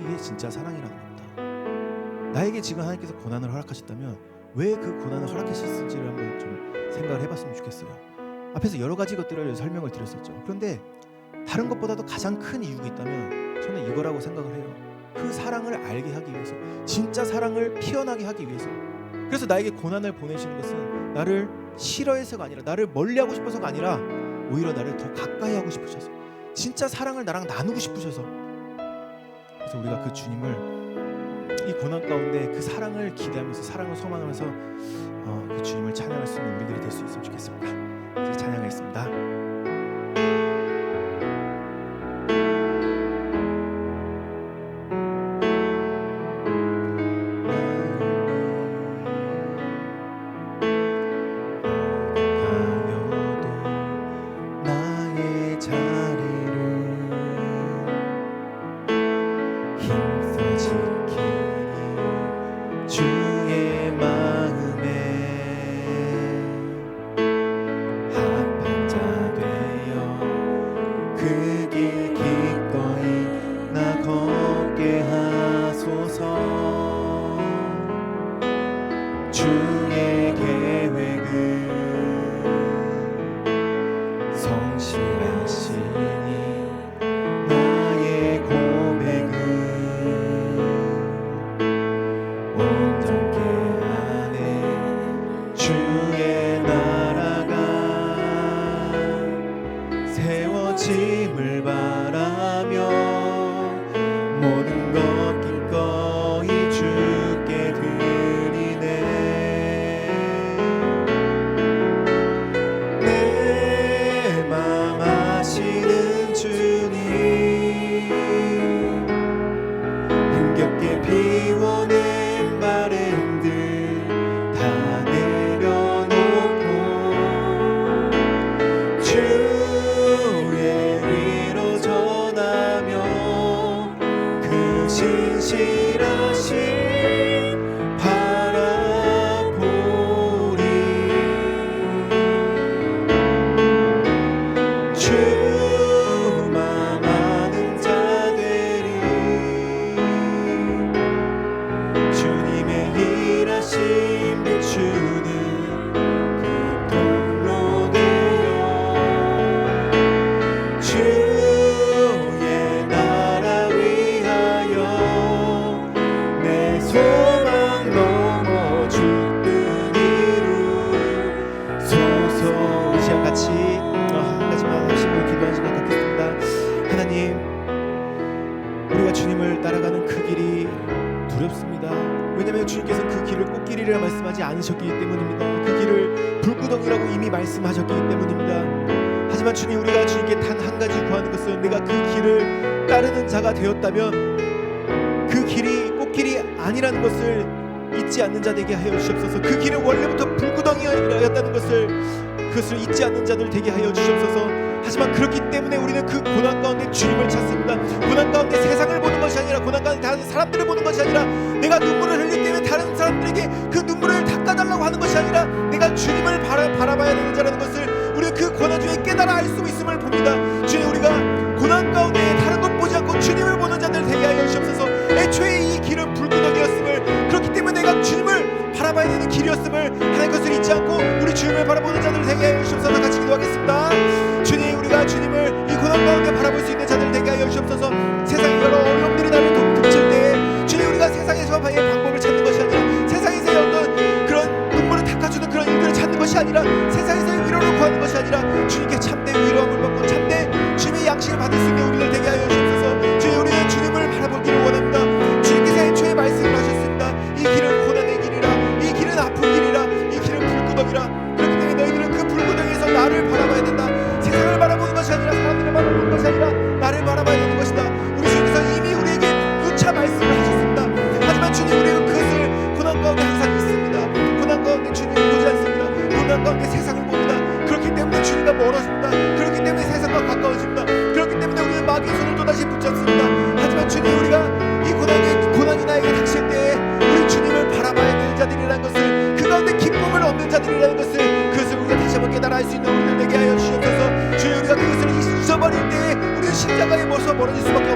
이게 진짜 사랑이라는 겁니다. 나에게 지금 하나님께서 고난을 허락하셨다면 왜 그 고난을 허락하셨을지를 한번 좀 생각을 해봤으면 좋겠어요. 앞에서 여러 가지 것들을 설명을 드렸었죠. 그런데 다른 것보다도 가장 큰 이유가 있다면 저는 이거라고 생각을 해요. 그 사랑을 알게 하기 위해서, 진짜 사랑을 피어나게 하기 위해서. 그래서 나에게 고난을 보내시는 것은 나를 싫어해서가 아니라, 나를 멀리하고 싶어서가 아니라 오히려 나를 더 가까이 하고 싶으셔서, 진짜 사랑을 나랑 나누고 싶으셔서. 그래서 우리가 그 주님을 이 고난 가운데 그 사랑을 기대하면서, 사랑을 소망하면서 그 주님을 찬양할 수 있는 우리들이 될 수 있으면 좋겠습니다. 이제 찬양하겠습니다. 주의 마음에 합한 자 되어 그 길 기꺼이 나 걷게 하소서. 주의 계획은 성실하시니 나의 고백은 온전케 하네. 주의 나라가 세워짐을 바라며 모든 것 기꺼이 주께 드리네. 내 맘 아시는 주님, 힘겹게 비워낸 바램들 다 내려놓고 주의 위로 전하며 그 신실하심 바라보리. 주만 아는 자 되리. 주님의 일하심 비추는 그 통로 되어 주의 나라 위하여 내 소망 넘어 주뜻 이루소서. 이 시간 같이 한 가지만 하시고 기도하는 시간 갖겠습니다. 하나님, 우리가 주님을 따라가는 그 길이 두렵습니다. 왜냐하면 주님께서 그 길을 꽃길이라 말씀하지 않으셨기 때문입니다. 그 길을 불구덩이라고 이미 말씀하셨기 때문입니다. 하지만 주님, 우리가 주님께 단 한 가지 구하는 것은 내가 그 길을 따르는 자가 되었다면 그 길이 꽃길이 아니라는 것을 잊지 않는 자 되게 하여 주시옵소서. 그 길은 원래부터 불구덩이였다는 것을, 그것을 잊지 않는 자들 되게 하여 주시옵소서. 하지만 그렇기 때문에 우리는 그 고난 가운데 주님을 찾습니다. 고난 가운데 세상을 보는 것이 아니라, 고난 가운데 다른 사람들을 보는 것이 아니라, 내가 눈물을 흘릴 때면 다른 사람들에게 그 눈물을 닦아달라고 하는 것이 아니라 내가 주님을 바라봐야 되는 자라는 것을 우리는 그 고난 중에 깨달아 알 수 있음을 봅니다. 주님, 우리가 고난 가운데 다른 것 보지 않고 주님을 보는 자들 되게 하여 주시옵소서. 애초에 이 길은 불구덩이였음을, 그렇기 때문에 내가 주님을 바라봐야 되는 길이었음을 하나님 것을 잊지 않고 우리 주님을 바라보는 자들 되게 하여 주시옵소서. 같이 기도하겠습니다. 주님, 우리가 주님을 이 고난 가운데 바라볼 수 있는 자들 되게 하여 주시옵소서. 세상의 여러 어려움들이 나를 덮칠 때에 주님, 우리가 세상에서 방법을 찾는 것이 아니라, 세상에서의 어떤 그런 눈물을 닦아주는 그런 일들을 찾는 것이 아니라, 세상에서의 위로를 구하는 것이 아니라 주님께 참된 위로함을 받고 참된 주님의 양식을 받을 수 있는 우리들 되게 하여 주옵소서. 주님, 우리는 주님을 바라보기를 원합니다. 주님께서 애초에 말씀을 하셨습니다. 이 길은 고난의 길이라, 이 길은 아픈 길이라, 이 길은 불구덩이라. 그렇기 때문에 너희들은 그 불구덩이에서 나를 바라봐야 된다. 세상을 바라보는 것이 아니라, 사람들을 바라보는 것이 아니라 나를 바라봐야 되는 것이다. 우리 주님께서 이미 우리 자들이라는 것을 그것을 우리가 다시 한번 깨달아 알 수 있는 우리들 되게 하여 주시옵소서. 주여 우리가 그것을 잊어버릴 때 우리는 십자가에 모서 멀어질 수밖에